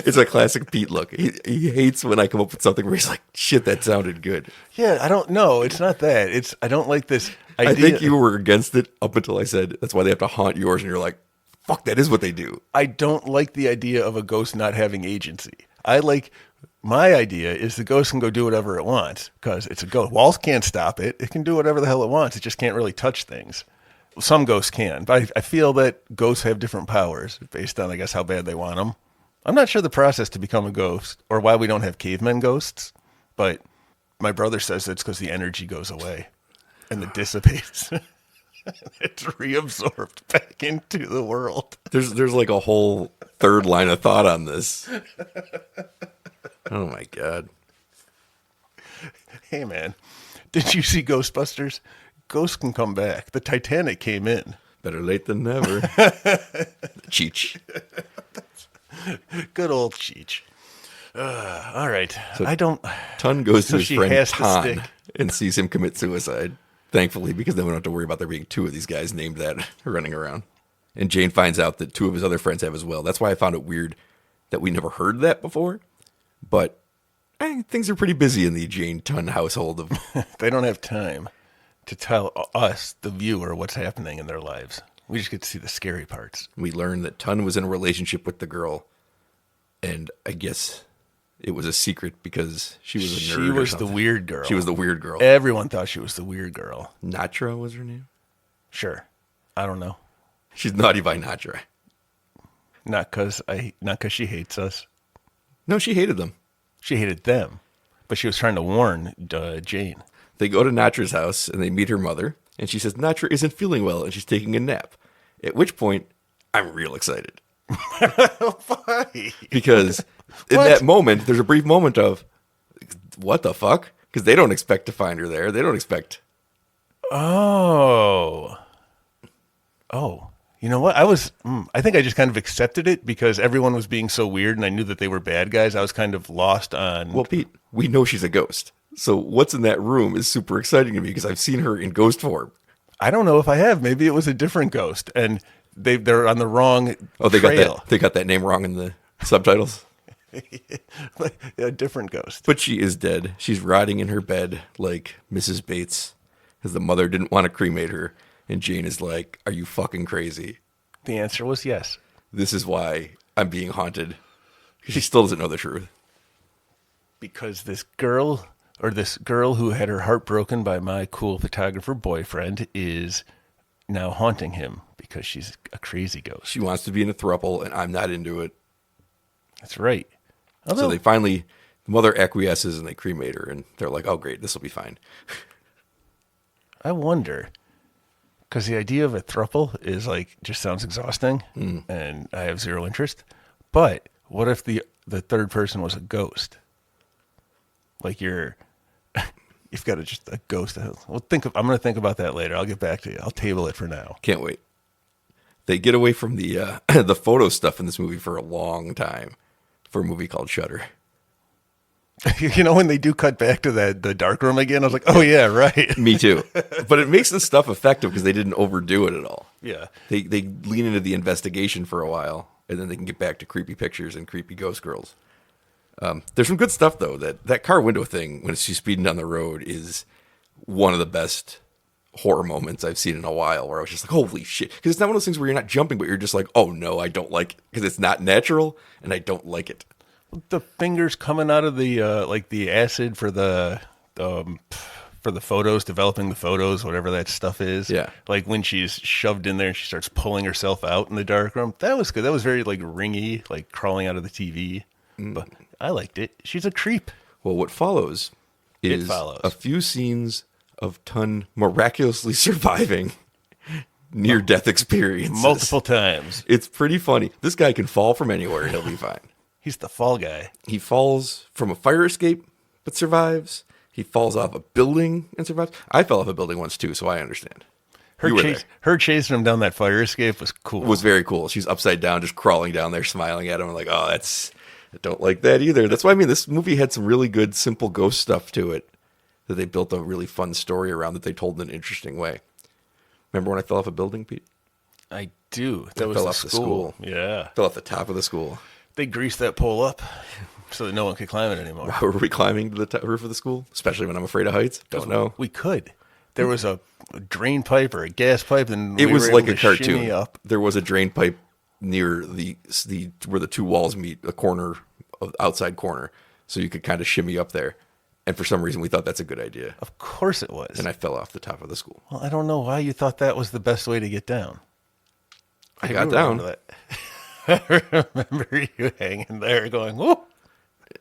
It's a classic Pete look. He hates when I come up with something where he's like, shit, that sounded good. Yeah, I don't know. It's not that. I don't like this idea. I think you were against it up until I said, that's why they have to haunt yours, and you're like, fuck, that is what they do. I don't like the idea of a ghost not having agency. My idea is the ghost can go do whatever it wants because it's a ghost. Walls can't stop it. It can do whatever the hell it wants. It just can't really touch things. Some ghosts can, but I feel that ghosts have different powers based on, I guess, how bad they want them. I'm not sure the process to become a ghost or why we don't have cavemen ghosts, but my brother says it's because the energy goes away and it dissipates. It's reabsorbed back into the world. There's like a whole third line of thought on this. Oh my God. Hey man, did you see Ghostbusters? Ghosts can come back. The Titanic came in. Better late than never. Cheech. Good old Cheech. All right. So Tun goes to his friend has to Tan stick. and sees him commit suicide. Thankfully, because then we don't have to worry about there being two of these guys named that running around. And Jane finds out that two of his other friends have as well. That's why I found it weird that we never heard that before. But things are pretty busy in the Jane Tun household. They don't have time to tell us, the viewer, what's happening in their lives. We just get to see the scary parts. We learn that Tun was in a relationship with the girl. And I guess it was a secret because she was a nerd. She was the weird girl. She was the weird girl. Everyone thought she was the weird girl. Natra was her name? Sure. I don't know. She's naughty by Natra. Not because she hates us. No, she hated them. She hated them. But she was trying to warn Jane. They go to Natra's house and they meet her mother. And she says Natra isn't feeling well and she's taking a nap. At which point, I'm real excited. Why? Because in that moment, there's a brief moment of, what the fuck? Because they don't expect to find her there. They don't expect. Oh. You know what? I think I just kind of accepted it because everyone was being so weird and I knew that they were bad guys. I was kind of lost on. Well, Pete, we know she's a ghost. So what's in that room is super exciting to me because I've seen her in ghost form. I don't know if I have. Maybe it was a different ghost and they're on the wrong trail. They got that name wrong in the subtitles. A different ghost. But she is dead. She's rotting in her bed like Mrs. Bates. because the mother didn't want to cremate her. And Jane is like, are you fucking crazy? The answer was yes. This is why I'm being haunted. She still doesn't know the truth. Because this girl who had her heart broken by my cool photographer boyfriend is now haunting him because she's a crazy ghost. She wants to be in a throuple, and I'm not into it. That's right. So they finally, the mother acquiesces, and they cremate her, and they're like, oh, great, this will be fine. I wonder, because the idea of a throuple is like, just sounds exhausting, and I have zero interest. But what if the third person was a ghost? Like you've got just a ghost. Well, I'm going to think about that later. I'll get back to you. I'll table it for now. Can't wait. They get away from the the photo stuff in this movie for a long time for a movie called Shudder. You know, when they do cut back to the dark room again, I was like, oh, yeah, right. Me too. But it makes the stuff effective because they didn't overdo it at all. Yeah. They lean into the investigation for a while, and then they can get back to creepy pictures and creepy ghost girls. There's some good stuff, though. That car window thing, when she's speeding down the road, is one of the best horror moments I've seen in a while, where I was just like, holy shit. Because it's not one of those things where you're not jumping, but you're just like, oh, no, I don't like it. Because it's not natural, and I don't like it. The fingers coming out of the like the acid for the photos, developing the photos, whatever that stuff is. Yeah. Like when she's shoved in there and she starts pulling herself out in the dark room. That was good. That was very like ringy, like crawling out of the TV. But I liked it. She's a creep. Well, what follows is a few scenes of Tun miraculously surviving near-death experiences. Multiple times. It's pretty funny. This guy can fall from anywhere and he'll be fine. He's the fall guy. He falls from a fire escape, but survives. He falls off a building and survives. I fell off a building once, too, so I understand. Her chasing him down that fire escape was cool. It was very cool. She's upside down, just crawling down there, smiling at him. I'm like, oh, I don't like that either. That's why, I mean, this movie had some really good, simple ghost stuff to it that they built a really fun story around that they told in an interesting way. Remember when I fell off a building, Pete? I do. That was the school. Yeah. Fell off the top of the school. They greased that pole up so that no one could climb it anymore. Why were we climbing to the roof of the school? Especially when I'm afraid of heights? Don't know. We could. There was a drain pipe or a gas pipe, and it was like a cartoon. Up. There was a drain pipe near the where the two walls meet, the corner of outside corner, so you could kind of shimmy up there. And for some reason, we thought that's a good idea. Of course it was. And I fell off the top of the school. Well, I don't know why you thought that was the best way to get down. I got down. I remember you hanging there going, whoa.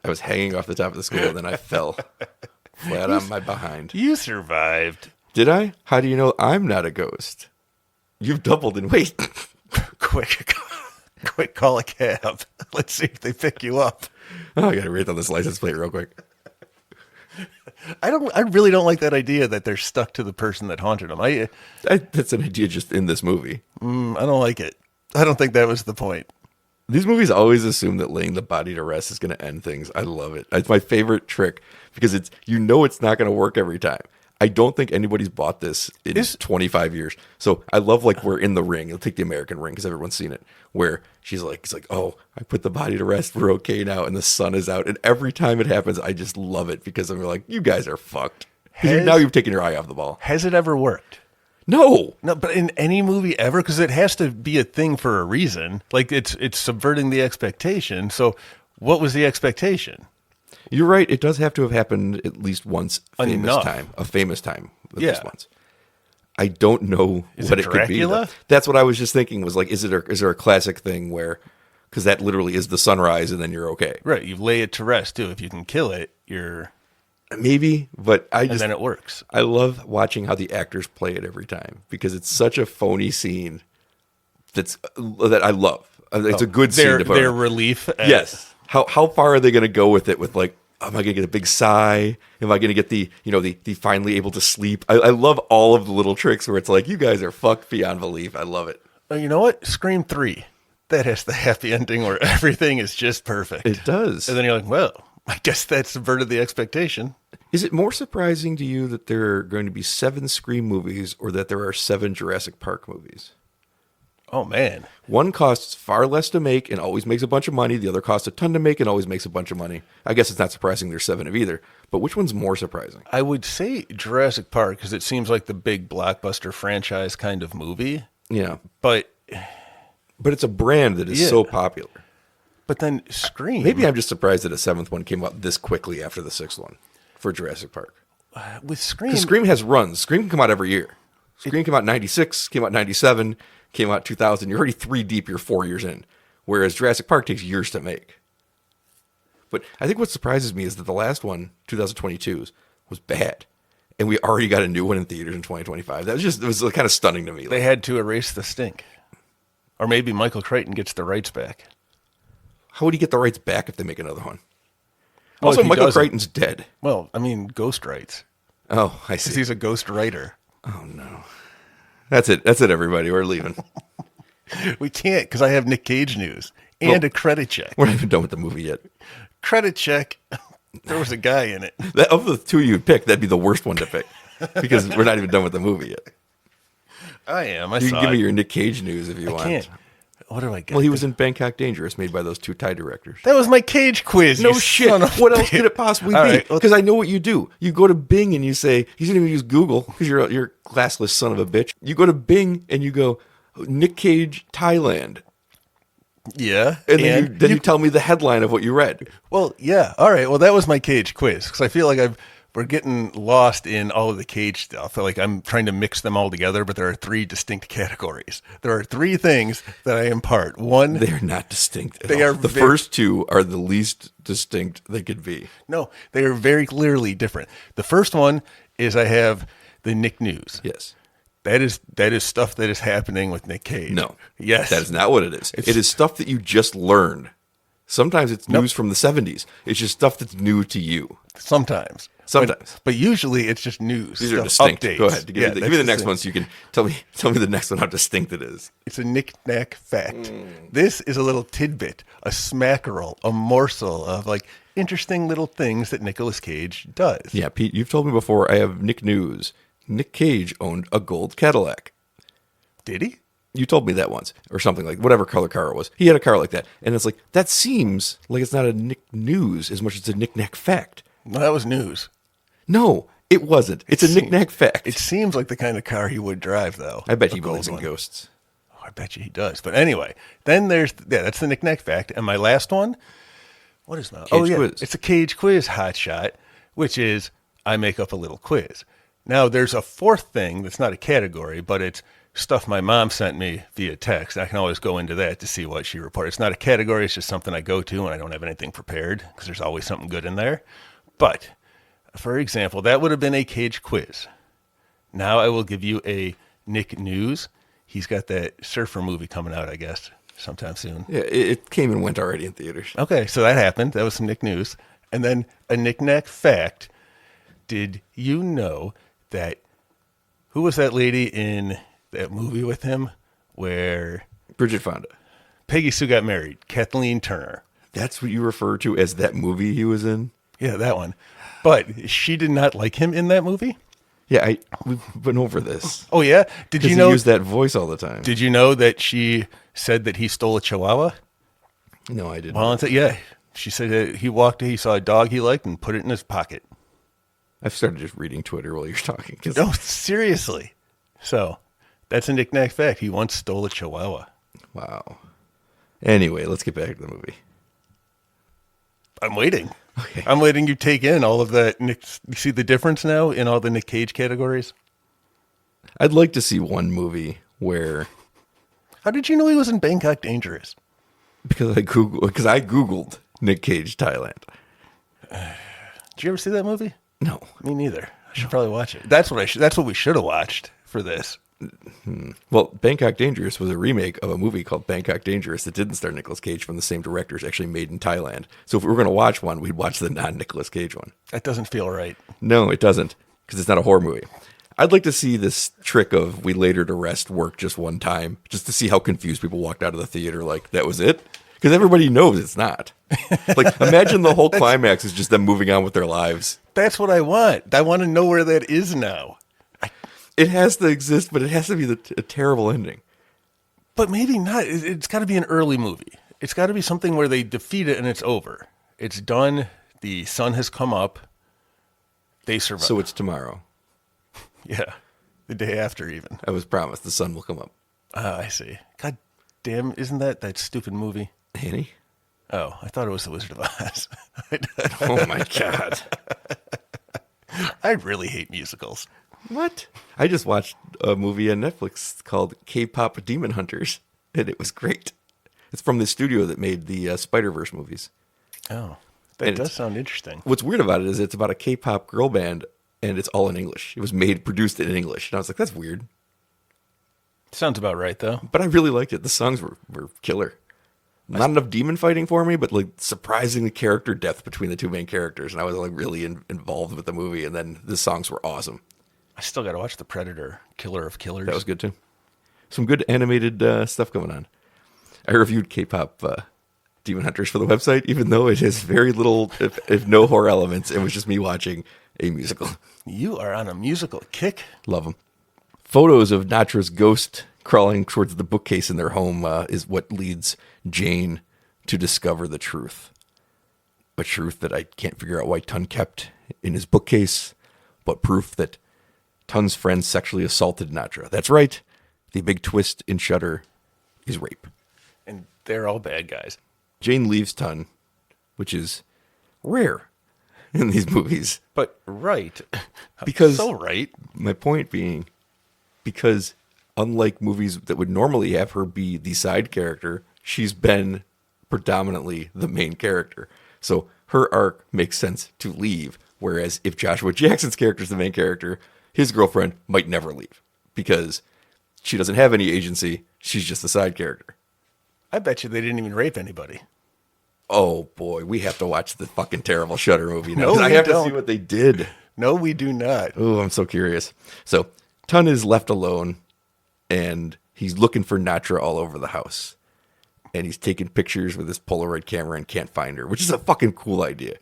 I was hanging off the top of the school, and then I fell flat on my behind. You survived. Did I? How do you know I'm not a ghost? You've doubled in weight. Quick, call a cab. Let's see if they pick you up. Oh, I got to read on this license plate real quick. I really don't like that idea that they're stuck to the person that haunted them. That's an idea just in this movie. I don't like it. I don't think that was the point. These movies always assume that laying the body to rest is going to end things. I love it. It's my favorite trick because it's not going to work every time. I don't think anybody's bought this in 25 years. So I love like we're in the ring. I'll take the American ring because everyone's seen it. Where she's like, it's like, oh, I put the body to rest. We're okay now. And the sun is out. And every time it happens, I just love it because I'm like, you guys are fucked. Now you've taken your eye off the ball. Has it ever worked? No, but in any movie ever, because it has to be a thing for a reason. Like it's subverting the expectation. So what was the expectation? You're right. It does have to have happened at least once. A famous time. At least once. I don't know what it could be. That's what I was just thinking. Was like, is there a classic thing where, because that literally is the sunrise, and then you're okay. Right. You lay it to rest too. If you can kill it, you're. Maybe, but and then it works. I love watching how the actors play it every time because it's such a phony scene that I love. It's a good scene to put their relief. Yes. How far are they going to go with it? With like, am I going to get a big sigh? Am I going to get the finally able to sleep? I love all of the little tricks where it's like, you guys are fucked beyond belief. I love it. You know what? Scream 3. That has the happy ending where everything is just perfect. It does. And then you're like, well, I guess that subverted the expectation. Is it more surprising to you that there are going to be 7 Scream movies or that there are 7 Jurassic Park movies? Oh, man. One costs far less to make and always makes a bunch of money. The other costs a ton to make and always makes a bunch of money. I guess it's not surprising there's 7 of either. But which one's more surprising? I would say Jurassic Park because it seems like the big blockbuster franchise kind of movie. Yeah. But it's a brand that is so popular. But then Scream. Maybe I'm just surprised that a 7th one came out this quickly after the 6th one for Jurassic Park. With Scream. Because Scream has runs. Scream can come out every year. Scream came out in 96, came out in 97, came out 2000. You're already 3 deep, you're 4 years in. Whereas Jurassic Park takes years to make. But I think what surprises me is that the last one, 2022's, was bad. And we already got a new one in theaters in 2025. It was kind of stunning to me. They had to erase the stink. Or maybe Michael Crichton gets the rights back. How would he get the rights back if they make another one? Well, Also, Michael Crichton's dead. Well, I mean, ghost rights. Oh, I see. Because he's a ghost writer. Oh, no. That's it, everybody. We're leaving. We can't because I have Nick Cage news and a credit check. We're not even done with the movie yet. Credit check. There was a guy in it. Of the two you'd pick, that'd be the worst one to pick because we're not even done with the movie yet. I am. You can give me your Nick Cage news if you want. I can't. What do I get? Well, he was in Bangkok Dangerous, made by those 2 Thai directors. That was my Cage quiz. No shit. What else could it possibly be? Because I know what you do. You go to Bing and you say, you don't even use Google because you're a classless son of a bitch. You go to Bing and you go, Nick Cage, Thailand. Yeah. And then you tell me the headline of what you read. Well, yeah. All right. Well, that was my Cage quiz because I feel like we're getting lost in all of the Cage stuff. I feel like I'm trying to mix them all together, but there are 3 distinct categories. There are 3 things that I impart. One, they're not distinct. They are the first 2 are the least distinct they could be. No, they are very clearly different. The first one is I have the Nick news. Yes. That is stuff that is happening with Nick Cage. No. Yes. That is not what it is. It is stuff that you just learned. Sometimes it's news from the 70s. It's just stuff that's new to you. Sometimes. But usually it's just news. These are distinct. Updates. Go ahead. Give me the next one so you can tell me the next one how distinct it is. It's a knick-knack fact. This is a little tidbit, a smackerel, a morsel of like interesting little things that Nicolas Cage does. Yeah, Pete, you've told me before I have Nick news. Nick Cage owned a gold Cadillac. Did he? You told me that once, or something like whatever color car it was. He had a car like that, and it's like that seems like it's not a Nick news as much as it's a knick-knack fact. No, that was news. No, it wasn't. It's a knick-knack fact. It seems like the kind of car he would drive, though. I bet he believes in ghosts. Oh, I bet you he does. But anyway, then that's the knick-knack fact. And my last one, what is that? Cage quiz. It's a Cage quiz hotshot, which is I make up a little quiz. Now, there's a 4th thing that's not a category, but it's stuff my mom sent me via text. I can always go into that to see what she reported. It's not a category. It's just something I go to when I don't have anything prepared because there's always something good in there. But, for example, that would have been a Cage quiz. Now I will give you a Nick news. He's got that surfer movie coming out, I guess, sometime soon. Yeah, it came and went already in theaters. Okay, so that happened. That was some Nick news. And then a knick-knack fact. Did you know that who was that lady in that movie with him where Bridget Fonda. Peggy Sue got married? Kathleen Turner. That's what you refer to as that movie he was in? Yeah, that one. But she did not like him in that movie? Yeah, we've been over this. Oh, yeah? Did you know he used that voice all the time. Did you know that she said that he stole a chihuahua? No, I didn't. Well, yeah. She said that he saw a dog he liked and put it in his pocket. I've started just reading Twitter while you're talking. No, seriously. So, that's a knick-knack fact. He once stole a chihuahua. Wow. Anyway, let's get back to the movie. I'm waiting. Okay. I'm letting you take in all of that. You see the difference now in all the Nick Cage categories? I'd like to see one movie where... How did you know he was in Bangkok Dangerous? Because I Googled Nick Cage Thailand. Did you ever see that movie? No. Me neither. I should probably watch it. That's what we should have watched for this. Well, Bangkok Dangerous was a remake of a movie called Bangkok Dangerous that didn't star Nicolas Cage from the same directors, actually made in Thailand. So if we were going to watch one, we'd watch the non-Nicolas Cage one. That doesn't feel right. No, it doesn't, because it's not a horror movie. I'd like to see this trick of we laid her to rest work just one time, just to see how confused people walked out of the theater like, that was it? Because everybody knows it's not. Like, imagine the whole climax is just them moving on with their lives. That's what I want. I want to know where that is now. It has to exist, but it has to be a terrible ending. But maybe not. It's got to be an early movie. It's got to be something where they defeat it and it's over. It's done. The sun has come up. They survive. So it's tomorrow. Yeah. The day after, even. I was promised the sun will come up. I see. God damn, isn't that stupid movie? Annie? Oh, I thought it was The Wizard of Oz. Oh my God. I really hate musicals. What? I just watched a movie on Netflix called K-Pop Demon Hunters, and it was great. It's from the studio that made the Spider-Verse movies. Oh, that does sound interesting. What's weird about it is it's about a K-pop girl band, and it's all in English. It was produced in English. And I was like, that's weird. Sounds about right, though. But I really liked it. The songs were killer. Not enough demon fighting for me, but like surprisingly character depth between the two main characters. And I was like really involved with the movie. And then the songs were awesome. I still got to watch The Predator, Killer of Killers. That was good too. Some good animated stuff going on. I reviewed K-pop Demon Hunters for the website, even though it has very little, if no horror elements. It was just me watching a musical. You are on a musical kick. Love them. Photos of Natra's ghost crawling towards the bookcase in their home is what leads Jane to discover the truth. A truth that I can't figure out why Tun kept in his bookcase, but proof that Tun's friend sexually assaulted Natra. That's right. The big twist in Shudder is rape. And they're all bad guys. Jane leaves Tun, which is rare in these movies. But right. Because so right. My point being, because unlike movies that would normally have her be the side character, she's been predominantly the main character. So her arc makes sense to leave. Whereas if Joshua Jackson's character is the main character, his girlfriend might never leave because she doesn't have any agency. She's just a side character. I bet you they didn't even rape anybody. Oh boy, we have to watch the fucking terrible Shudder movie now. No, I have don't. to see what they did. No, we do not. Oh, I'm so curious. So Tun is left alone, and he's looking for Natra all over the house. And he's taking pictures with his Polaroid camera and can't find her, which is a fucking cool idea.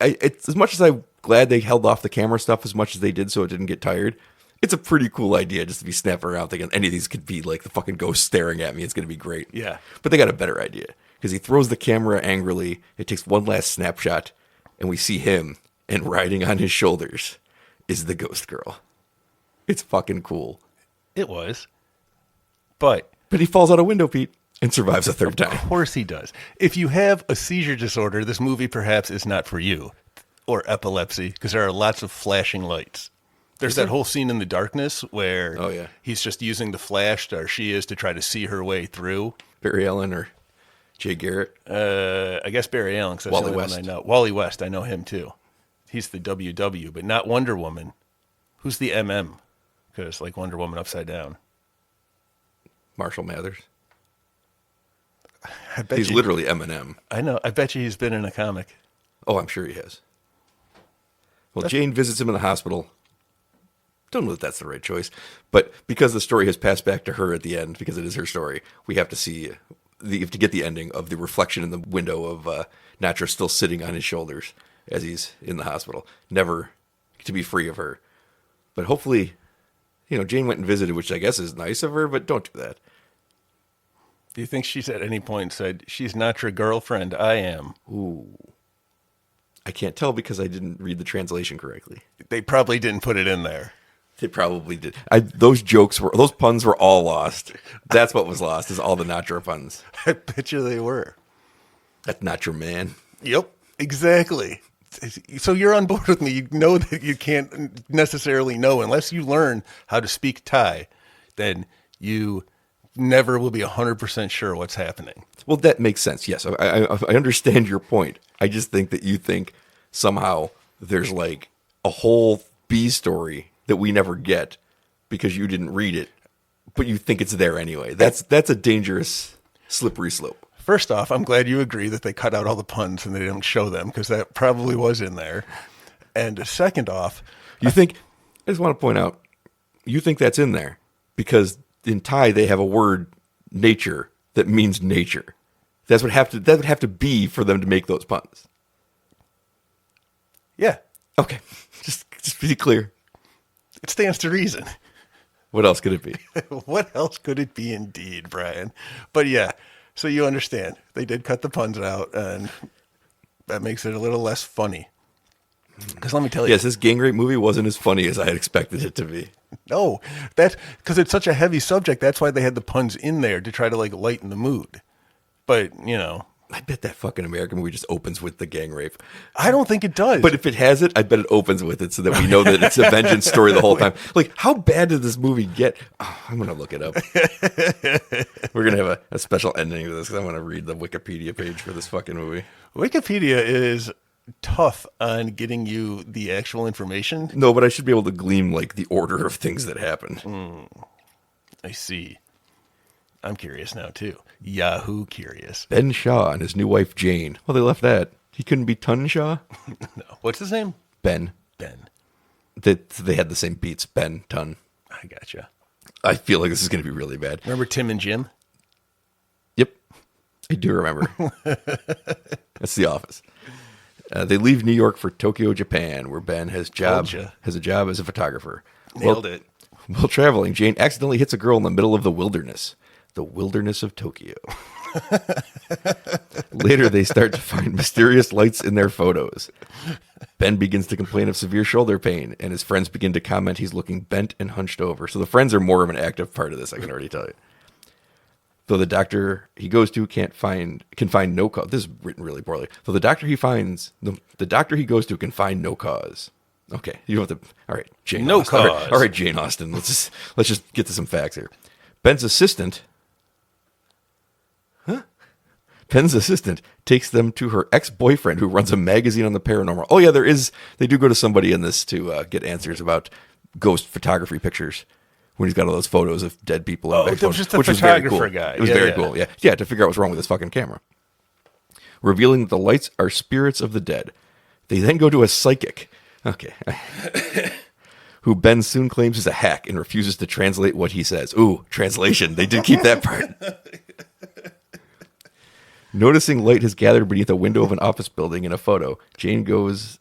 It's as much as I'm glad they held off the camera stuff as much as they did so it didn't get tired. It's a pretty cool idea just to be snapping around thinking any of these could be like the fucking ghost staring at me. It's going to be great. Yeah. But they got a better idea because he throws the camera angrily. It takes one last snapshot, and we see him, and riding on his shoulders is the ghost girl. It's fucking cool. It was. But he falls out a window, Pete, and survives a third time. Of course he does. If you have a seizure disorder, this movie perhaps is not for you. Or epilepsy, because there are lots of flashing lights. There's that whole scene in the darkness where he's just using the flash, or she is, to try to see her way through. Barry Allen or Jay Garrett? I guess Barry Allen, because that's the only one I know. Wally West, I know him too. He's the WW, but not Wonder Woman. Who's the MM? Because like Wonder Woman upside down. Marshall Mathers. I bet he's literally Eminem. I know. I bet you he's been in a comic. Oh, I'm sure he has. Well, Jane visits him in the hospital. Don't know that that's the right choice, but because the story has passed back to her at the end, because it is her story, we have to see to get the ending of the reflection in the window of Natra still sitting on his shoulders as he's in the hospital, never to be free of her. But hopefully, Jane went and visited, which I guess is nice of her, but don't do that. Do you think she's at any point said, she's not your girlfriend, I am? Ooh. I can't tell because I didn't read the translation correctly. They probably didn't put it in there. They probably did. Those puns were all lost. That's what was lost, is all the Natra puns. I bet you they were. That's not your man. Yep, exactly. So you're on board with me. You know that you can't necessarily know unless you learn how to speak Thai, then you never will be 100% sure what's happening. Well, that makes sense. Yes, I understand your point. I just think that you think somehow there's like a whole B story that we never get because you didn't read it, but you think it's there anyway. That's a dangerous, slippery slope. First off, I'm glad you agree that they cut out all the puns and they didn't show them because that probably was in there. And second off, I just want to point out, you think that's in there because in Thai they have a word, nature, that means nature. That would have to be for them to make those puns. Yeah. Okay. Just be clear. It stands to reason. What else could it be? What else could it be indeed, Brian? But yeah, so you understand. They did cut the puns out, and that makes it a little less funny. Because let me tell you. Yes, this gang rape movie wasn't as funny as I had expected it to be. No, that's because it's such a heavy subject. That's why they had the puns in there to try to like lighten the mood. But, you know. I bet that fucking American movie just opens with the gang rape. I don't think it does. But if it has it, I bet it opens with it so that we know that it's a vengeance story the whole time. Like, how bad did this movie get? Oh, I'm going to look it up. We're going to have a special ending to this because I want to read the Wikipedia page for this fucking movie. Wikipedia is tough on getting you the actual information. No, but I should be able to glean, like, the order of things that happened. I see. I'm curious now, too. Yahoo curious. Ben Shaw and his new wife, Jane. Well, they left that. He couldn't be Tun Shaw? No. What's his name? Ben. Ben. They had the same beats. Ben, Tun. I gotcha. I feel like this is going to be really bad. Remember Tim and Jim? Yep. I do remember. That's The Office. They leave New York for Tokyo, Japan, where Ben has a job as a photographer. Nailed it. While traveling, Jane accidentally hits a girl in the middle of the wilderness. The wilderness of Tokyo. Later, they start to find mysterious lights in their photos. Ben begins to complain of severe shoulder pain, and his friends begin to comment he's looking bent and hunched over. So the friends are more of an active part of this, I can already tell you. Though the doctor he goes to can find no cause. This is written really poorly. Though the doctor he goes to can find no cause. Okay, you don't have to. All right, Jane. No Austen. cause. All right, Jane Austen. Let's just get to some facts here. Ben's assistant takes them to her ex-boyfriend who runs a magazine on the paranormal. Oh yeah, they do go to somebody in this to get answers about ghost photography pictures when he's got all those photos of dead people. Oh, it was just the photographer guy. It was very cool. Yeah, to figure out what's wrong with his fucking camera. Revealing that the lights are spirits of the dead. They then go to a psychic. Okay. Who Ben soon claims is a hack and refuses to translate what he says. Ooh, translation. They did keep that part. Noticing light has gathered beneath a window of an office building in a photo, Jane goes...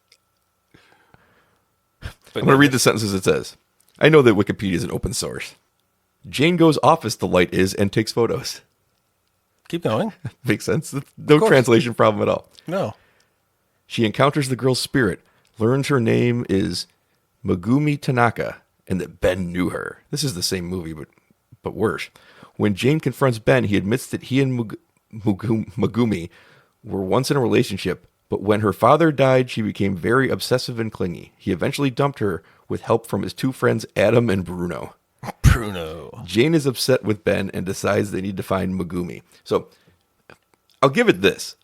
I'm going to read the sentence as it says. I know that Wikipedia is an open source. Jane goes office the light is and takes photos. Keep going. Makes sense. No translation problem at all. No. She encounters the girl's spirit, learns her name is Megumi Tanaka, and that Ben knew her. This is the same movie, but worse. When Jane confronts Ben, he admits that he and Megumi were once in a relationship, but when her father died, she became very obsessive and clingy. He eventually dumped her with help from his two friends, Adam and Bruno. Jane is upset with Ben and decides they need to find Megumi. So, I'll give it this.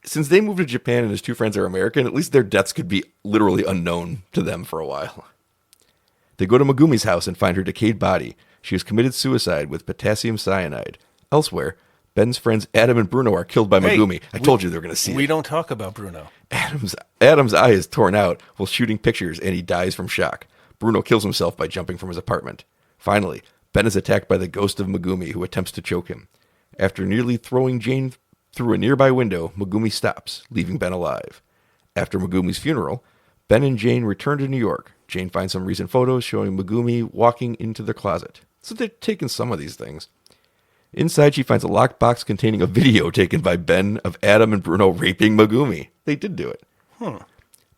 Since they moved to Japan and his two friends are American, at least their deaths could be literally unknown to them for a while. They go to Megumi's house and find her decayed body. She has committed suicide with potassium cyanide. Elsewhere, Ben's friends Adam and Bruno are killed by Megumi. I told you they were going to see it. We don't talk about Bruno. Adam's eye is torn out while shooting pictures, and he dies from shock. Bruno kills himself by jumping from his apartment. Finally, Ben is attacked by the ghost of Megumi, who attempts to choke him. After nearly throwing Jane through a nearby window, Megumi stops, leaving Ben alive. After Megumi's funeral, Ben and Jane return to New York. Jane finds some recent photos showing Megumi walking into their closet. So they're taking some of these things. Inside, she finds a locked box containing a video taken by Ben of Adam and Bruno raping Megumi. They did do it.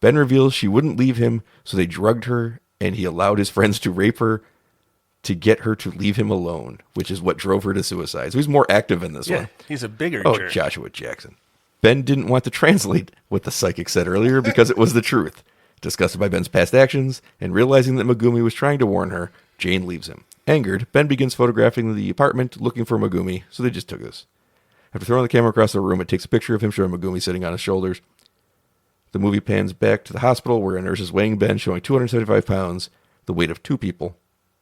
Ben reveals she wouldn't leave him, so they drugged her, and he allowed his friends to rape her to get her to leave him alone, which is what drove her to suicide. So he's more active in this one. He's a bigger jerk. Joshua Jackson. Ben didn't want to translate what the psychic said earlier because it was the truth. Disgusted by Ben's past actions and realizing that Megumi was trying to warn her, Jane leaves him. Angered, Ben begins photographing the apartment, looking for Megumi, so they just took this. After throwing the camera across the room, it takes a picture of him showing Megumi sitting on his shoulders. The movie pans back to the hospital where a nurse is weighing Ben, showing 275 pounds, the weight of two people.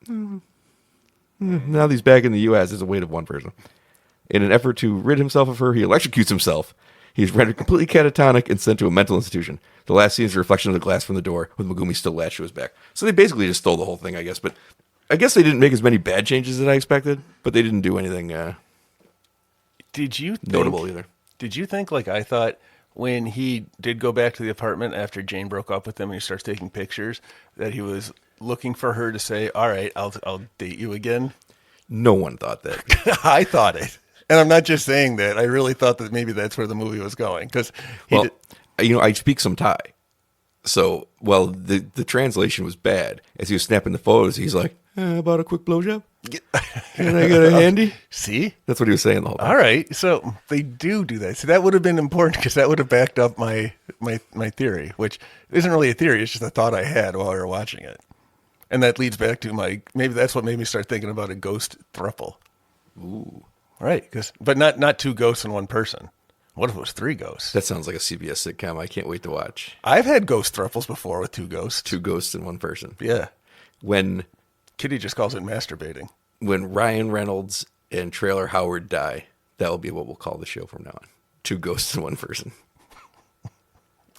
Now that he's back in the U.S., it's the weight of one person. In an effort to rid himself of her, he electrocutes himself. He's rendered completely catatonic and sent to a mental institution. The last scene is a reflection of the glass from the door, with Megumi still latched to his back. So they basically just stole the whole thing, I guess. But I guess they didn't make as many bad changes as I expected, but they didn't do anything notable either. Did you think, like I thought, when he did go back to the apartment after Jane broke up with him and he starts taking pictures, that he was looking for her to say, "All right, I'll date you again"? No one thought that. I thought it, and I'm not just saying that. I really thought that maybe that's where the movie was going because Well, I speak some Thai. So, well, the translation was bad. As he was snapping the photos, he's like, about a quick blowjob? Can I get a handy? See? That's what he was saying the whole time. All right. So they do that. So that would have been important because that would have backed up my theory, which isn't really a theory. It's just a thought I had while we were watching it. And that leads back to maybe that's what made me start thinking about a ghost throuple. Ooh. Right. But not two ghosts and one person. What if it was three ghosts? That sounds like a CBS sitcom. I can't wait to watch. I've had ghost thruples before with two ghosts. Two ghosts and one person. Yeah. When Kitty just calls it masturbating. When Ryan Reynolds and Trailer Howard die, that will be what we'll call the show from now on. Two ghosts and one person.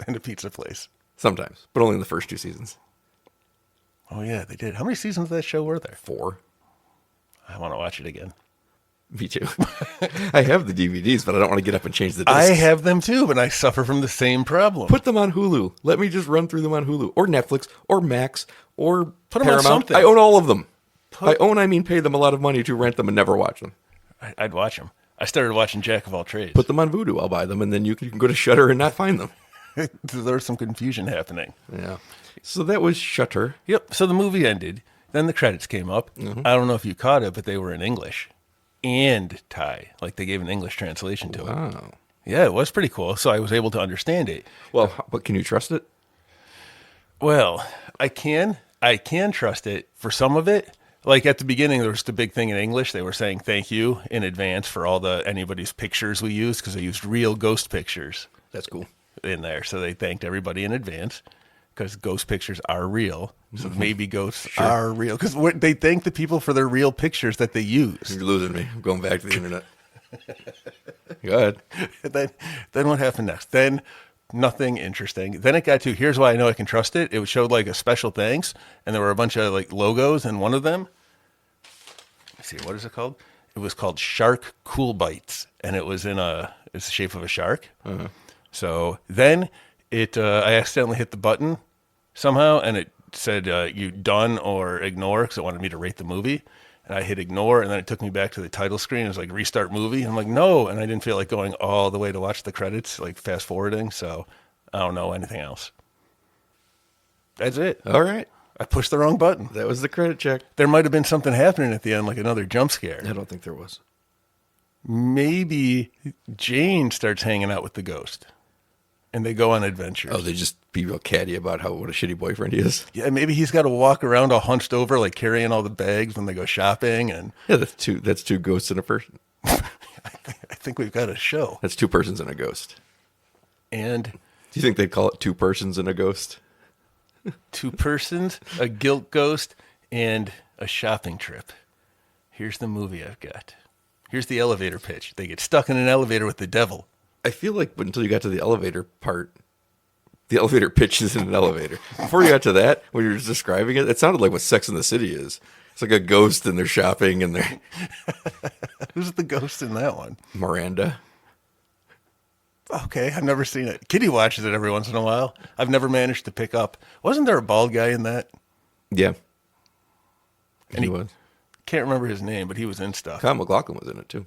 And a pizza place. Sometimes, but only in the first 2 seasons. Oh, yeah, they did. How many seasons of that show were there? 4. I want to watch it again. Me too. I have the DVDs, but I don't want to get up and change the discs. I have them too, but I suffer from the same problem. Put them on Hulu. Let me just run through them on Hulu or Netflix or Max or Put them Paramount. on something. I own all of them. I mean pay them a lot of money to rent them and never watch them. I'd watch them. I started watching Jack of All Trades. Put them on Vudu. I'll buy them, and then you can go to Shudder and not find them. There was some confusion happening. Yeah. So that was Shutter. Yep. So the movie ended. Then the credits came up. Mm-hmm. I don't know if you caught it, but they were in English and Thai. Like they gave an English translation to it. Wow. Yeah, it was pretty cool. So I was able to understand it. Well, but can you trust it? Well, I can trust it for some of it. Like at the beginning, there was the big thing in English. They were saying thank you in advance for all anybody's pictures we used because they used real ghost pictures. That's cool. In there. So they thanked everybody in advance because ghost pictures are real. So maybe ghosts are real because they thank the people for their real pictures that they use. You're losing me. I'm going back to the internet. Go ahead. Then what happened next? Then nothing interesting. Then it got to, here's why I know I can trust it. It showed like a special thanks, and there were a bunch of like logos, and one of them, let's see, what is it called? It was called Shark Cool Bites, and it was it's the shape of a shark. Uh-huh. So then I accidentally hit the button somehow, and it said you done or ignore because it wanted me to rate the movie. And I hit ignore, and then it took me back to the title screen. It was like restart movie. And I'm like, no. And I didn't feel like going all the way to watch the credits, like fast forwarding. So I don't know anything else. That's it. All right. I pushed the wrong button. That was the credit check. There might have been something happening at the end, like another jump scare. I don't think there was. Maybe Jane starts hanging out with the ghost. And they go on adventures. Oh, they just be real catty about what a shitty boyfriend he is. Yeah, maybe he's got to walk around all hunched over, like carrying all the bags when they go shopping. And yeah, that's two ghosts and a person. I think we've got a show. That's 2 persons and a ghost. And do you think they'd call it 2 persons and a ghost? 2 persons, a guilt ghost, and a shopping trip. Here's the movie I've got. Here's the elevator pitch. They get stuck in an elevator with the devil. I feel like until you got to the elevator part, the elevator pitch is in an elevator. Before you got to that, when you were just describing it, it sounded like what Sex and the City is. It's like a ghost and they're shopping and they're... Who's the ghost in that one? Miranda. Okay, I've never seen it. Kitty watches it every once in a while. I've never managed to pick up. Wasn't there a bald guy in that? Yeah. And he was. Can't remember his name, but he was in stuff. Kyle MacLachlan was in it too.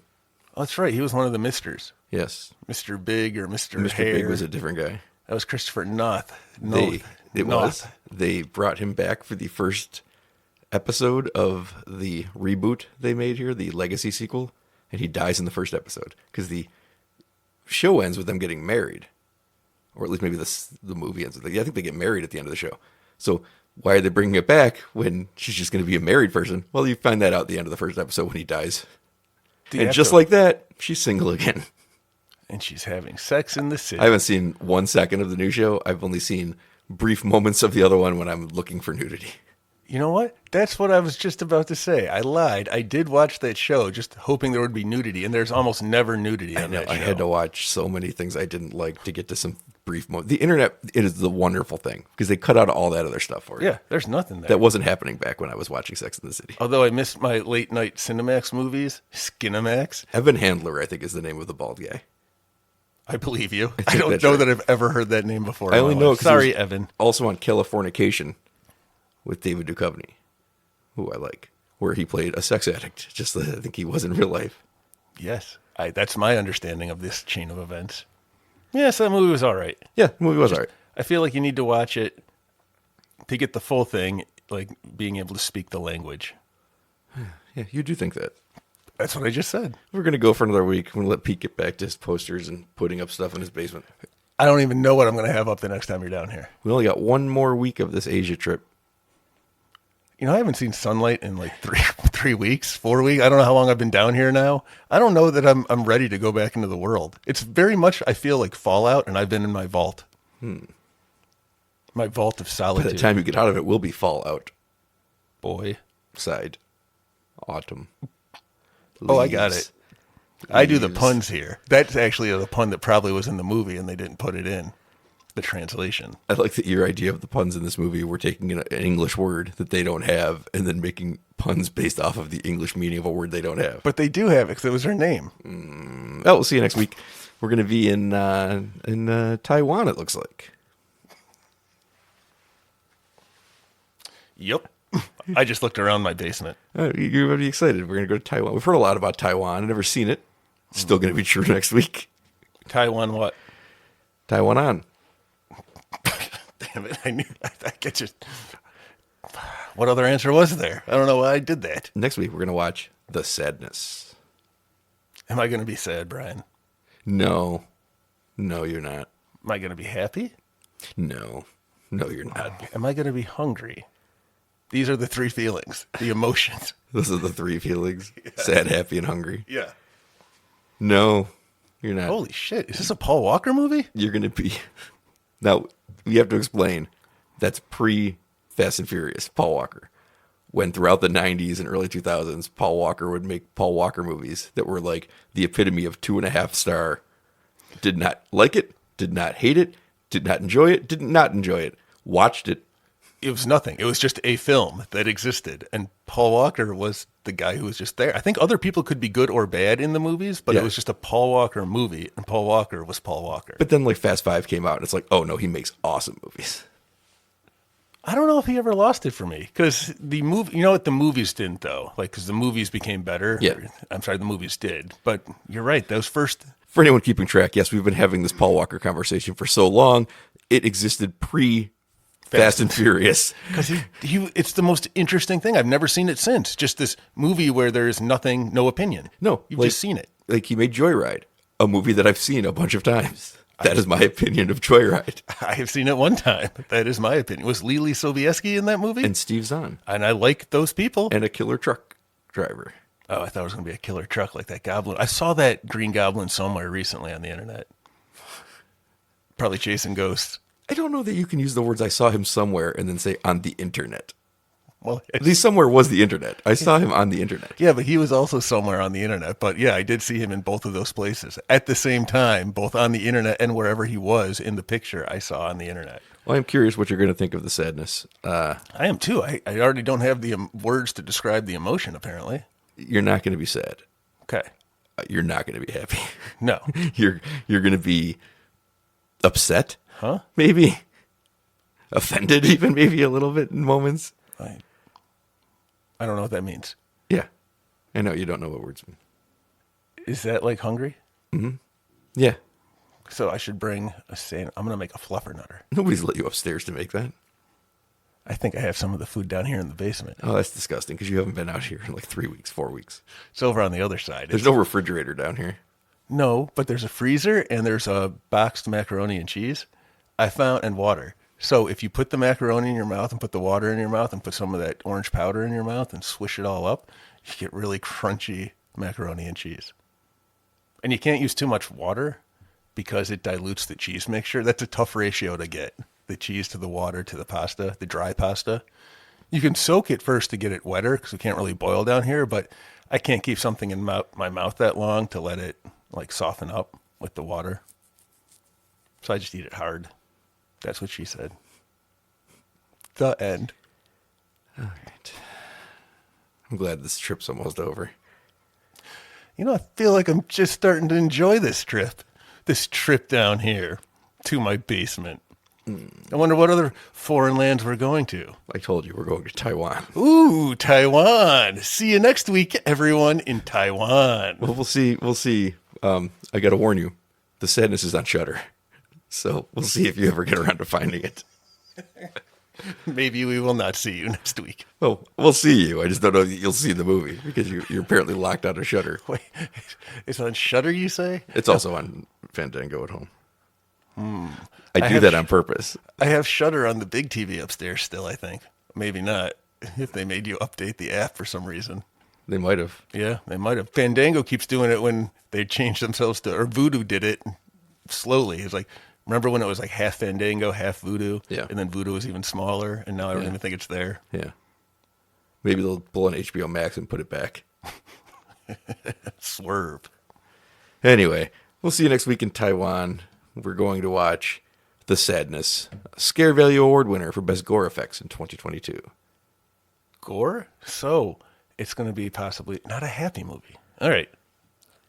Oh, that's right. He was one of the misters. Yes. Mr. Big or Mr. Mr. Hair. Big was a different guy. That was Christopher Noth. They brought him back for the first episode of the reboot they made here, the Legacy sequel, and he dies in the first episode because the show ends with them getting married, or at least maybe the movie ends with I think they get married at the end of the show. So why are they bringing it back when she's just going to be a married person? Well, you find that out at the end of the first episode when he dies. And just like that, she's single again. And she's having sex in the city. I haven't seen 1 second of the new show. I've only seen brief moments of the other one when I'm looking for nudity. You know what? That's what I was just about to say. I lied. I did watch that show just hoping there would be nudity, and there's almost never nudity on that show. I had to watch so many things I didn't like to get to some brief moments. The internet, it is the wonderful thing because they cut out all that other stuff for you. Yeah, there's nothing there. That wasn't happening back when I was watching Sex and the City. Although I missed my late night Cinemax movies, Skinemax. Evan Handler, I think, is the name of the bald guy. I believe you. I don't know that I've ever heard that name before. I only know it Sorry, Evan. Also on Californication with David Duchovny, who I like, where he played a sex addict, just like I think he was in real life. Yes, that's my understanding of this chain of events. Yes, that movie was all right. Yeah, the movie was all right. I feel like you need to watch it to get the full thing, like being able to speak the language. Yeah, you do think that. That's what I just said. We're going to go for another week. We're going to let Pete get back to his posters and putting up stuff in his basement. I don't even know what I'm going to have up the next time you're down here. We only got one more week of this Asia trip. You know, I haven't seen sunlight in like 3 weeks, 4 weeks. I don't know how long I've been down here now. I don't know that I'm ready to go back into the world. It's very much, I feel like Fallout, and I've been in my vault. My vault of solitude. By the time you get out of it, will be Fallout. Boy. Side. Autumn. Oh, I got Leaves. it. I do the Leaves. puns here. That's actually the pun that probably was in the movie and they didn't put it in the translation. I like that your idea of the puns in this movie were taking an English word that they don't have and then making puns based off of the English meaning of a word they don't have. But they do have it because it was her name. Oh, we'll see you next week. We're going to be in Taiwan, it looks like. Yep. I just looked around my basement. You're going to be excited. We're going to go to Taiwan. We've heard a lot about Taiwan. I've never seen it. Still going to be true next week. Taiwan what? Taiwan on. Damn it. I knew. I get you. What other answer was there? I don't know why I did that. Next week, we're going to watch The Sadness. Am I going to be sad, Brian? No. No, you're not. Am I going to be happy? No. No, you're not. Am I going to be hungry? These are the three feelings, the emotions. Those are the three feelings. Sad, happy, and hungry. Yeah. No, you're not. Holy shit. Is this a Paul Walker movie? You're going to be... Now, we have to explain. That's pre-Fast and Furious, Paul Walker. When throughout the 90s and early 2000s, Paul Walker would make Paul Walker movies that were like the epitome of 2.5 star. Did not like it, did not hate it, did not enjoy it, did not enjoy it. Watched it. It was nothing. It was just a film that existed. And Paul Walker was the guy who was just there. I think other people could be good or bad in the movies, but Yeah. it was just a Paul Walker movie, and Paul Walker was Paul Walker. But then like Fast 5 came out and it's like, oh no, he makes awesome movies. I don't know if he ever lost it for me, because the movie, you know what, the movies didn't though, like, because the movies became better. Yeah. I'm sorry, the movies did, but you're right. Those first, For anyone keeping track, yes, we've been having this Paul Walker conversation for so long. It existed pre-Fast and Furious. because it's the most interesting thing. I've never seen it since. Just this movie where there's nothing, no opinion. No, You've like- just seen it. Like he made Joyride, a movie that I've seen a bunch of times. That is my opinion of Joyride. I have seen it one time. That is my opinion. Was Lily Sobieski in that movie? And Steve Zahn. And I like those people. And a killer truck driver. Oh, I thought it was going to be a killer truck like that Goblin. I saw that Green Goblin somewhere recently on the internet. Probably chasing ghosts. I don't know that you can use the words I saw him somewhere and then say on the internet. Well, At least somewhere was the internet. I saw him on the internet. yeah, but he was also somewhere on the internet. But yeah, I did see him in both of those places at the same time, both on the internet and wherever he was in the picture I saw on the internet. Well, I'm curious what you're going to think of The Sadness. I am too. I already don't have the words to describe the emotion, apparently. You're not going to be sad. Okay. You're not going to be happy. No. You're going to be upset. Huh? Maybe. Offended even maybe a little bit in moments. I don't know what that means. Yeah. I know you don't know what words mean. Is that like hungry? Yeah. So I should bring I'm going to make a fluffernutter. Nobody's let you upstairs to make that. I think I have some of the food down here in the basement. Oh, that's disgusting because you haven't been out here in like 3 weeks, 4 weeks. It's over on the other side. There's no refrigerator down here. No, but there's a freezer and there's a boxed macaroni and cheese I found, and water. So if you put the macaroni in your mouth and put the water in your mouth and put some of that orange powder in your mouth and swish it all up, you get really crunchy macaroni and cheese. And you can't use too much water because it dilutes the cheese mixture. That's a tough ratio to get. The cheese to the water to the pasta, the dry pasta. You can soak it first to get it wetter because we can't really boil down here, but I can't keep something in my mouth that long to let it like soften up with the water. So I just eat it hard. That's what she said. The end. All right. I'm glad this trip's almost over. You know, I feel like I'm just starting to enjoy this trip. This trip down here to my basement. I wonder what other foreign lands we're going to. I told you we're going to Taiwan. Ooh, Taiwan. See you next week, everyone in Taiwan. Well, we'll see. We'll see. I got to warn you, the sadness is on Shudder. So we'll see if you ever get around to finding it. Maybe we will not see you next week. Oh, we'll see you. I just don't know that you'll see the movie because you're apparently locked out of Shudder. Wait, it's on Shudder, you say? It's also on Fandango at home. I do that on purpose. I have Shudder on the big TV upstairs still, I think. Maybe not. If they made you update the app for some reason. They might have. Yeah, they might have. Fandango keeps doing it when they change themselves to, or Voodoo did it slowly. It's like, remember when it was like half Fandango, half Voodoo? Yeah. And then Voodoo was even smaller, and now I don't even think it's there. Yeah. Maybe they'll pull on HBO Max and put it back. Swerve. Anyway, we'll see you next week in Taiwan. We're going to watch The Sadness, a Scare Value Award winner for Best Gore Effects in 2022. Gore? So, it's going to be possibly not a happy movie. All right.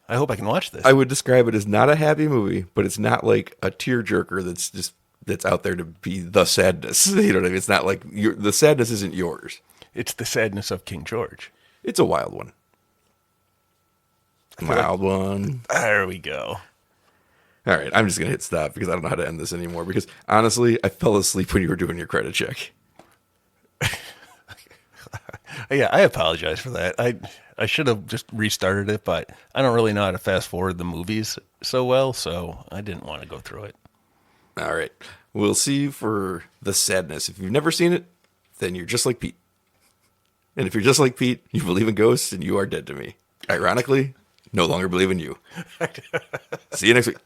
I hope I can watch this. I would describe it as not a happy movie, but it's not like a tearjerker that's out there to be the sadness. You know what I mean? It's not like the sadness isn't yours. It's the sadness of King George. It's a wild one. Wild one. There we go. All right, I'm just going to hit stop because I don't know how to end this anymore because honestly, I fell asleep when you were doing your credit check. Yeah, I apologize for that. I should have just restarted it, but I don't really know how to fast forward the movies so well, so I didn't want to go through it. All right, we'll see you for The Sadness. If you've never seen it, then you're just like Pete. And if you're just like Pete, you believe in ghosts and you are dead to me. Ironically, no longer believe in you. See you next week.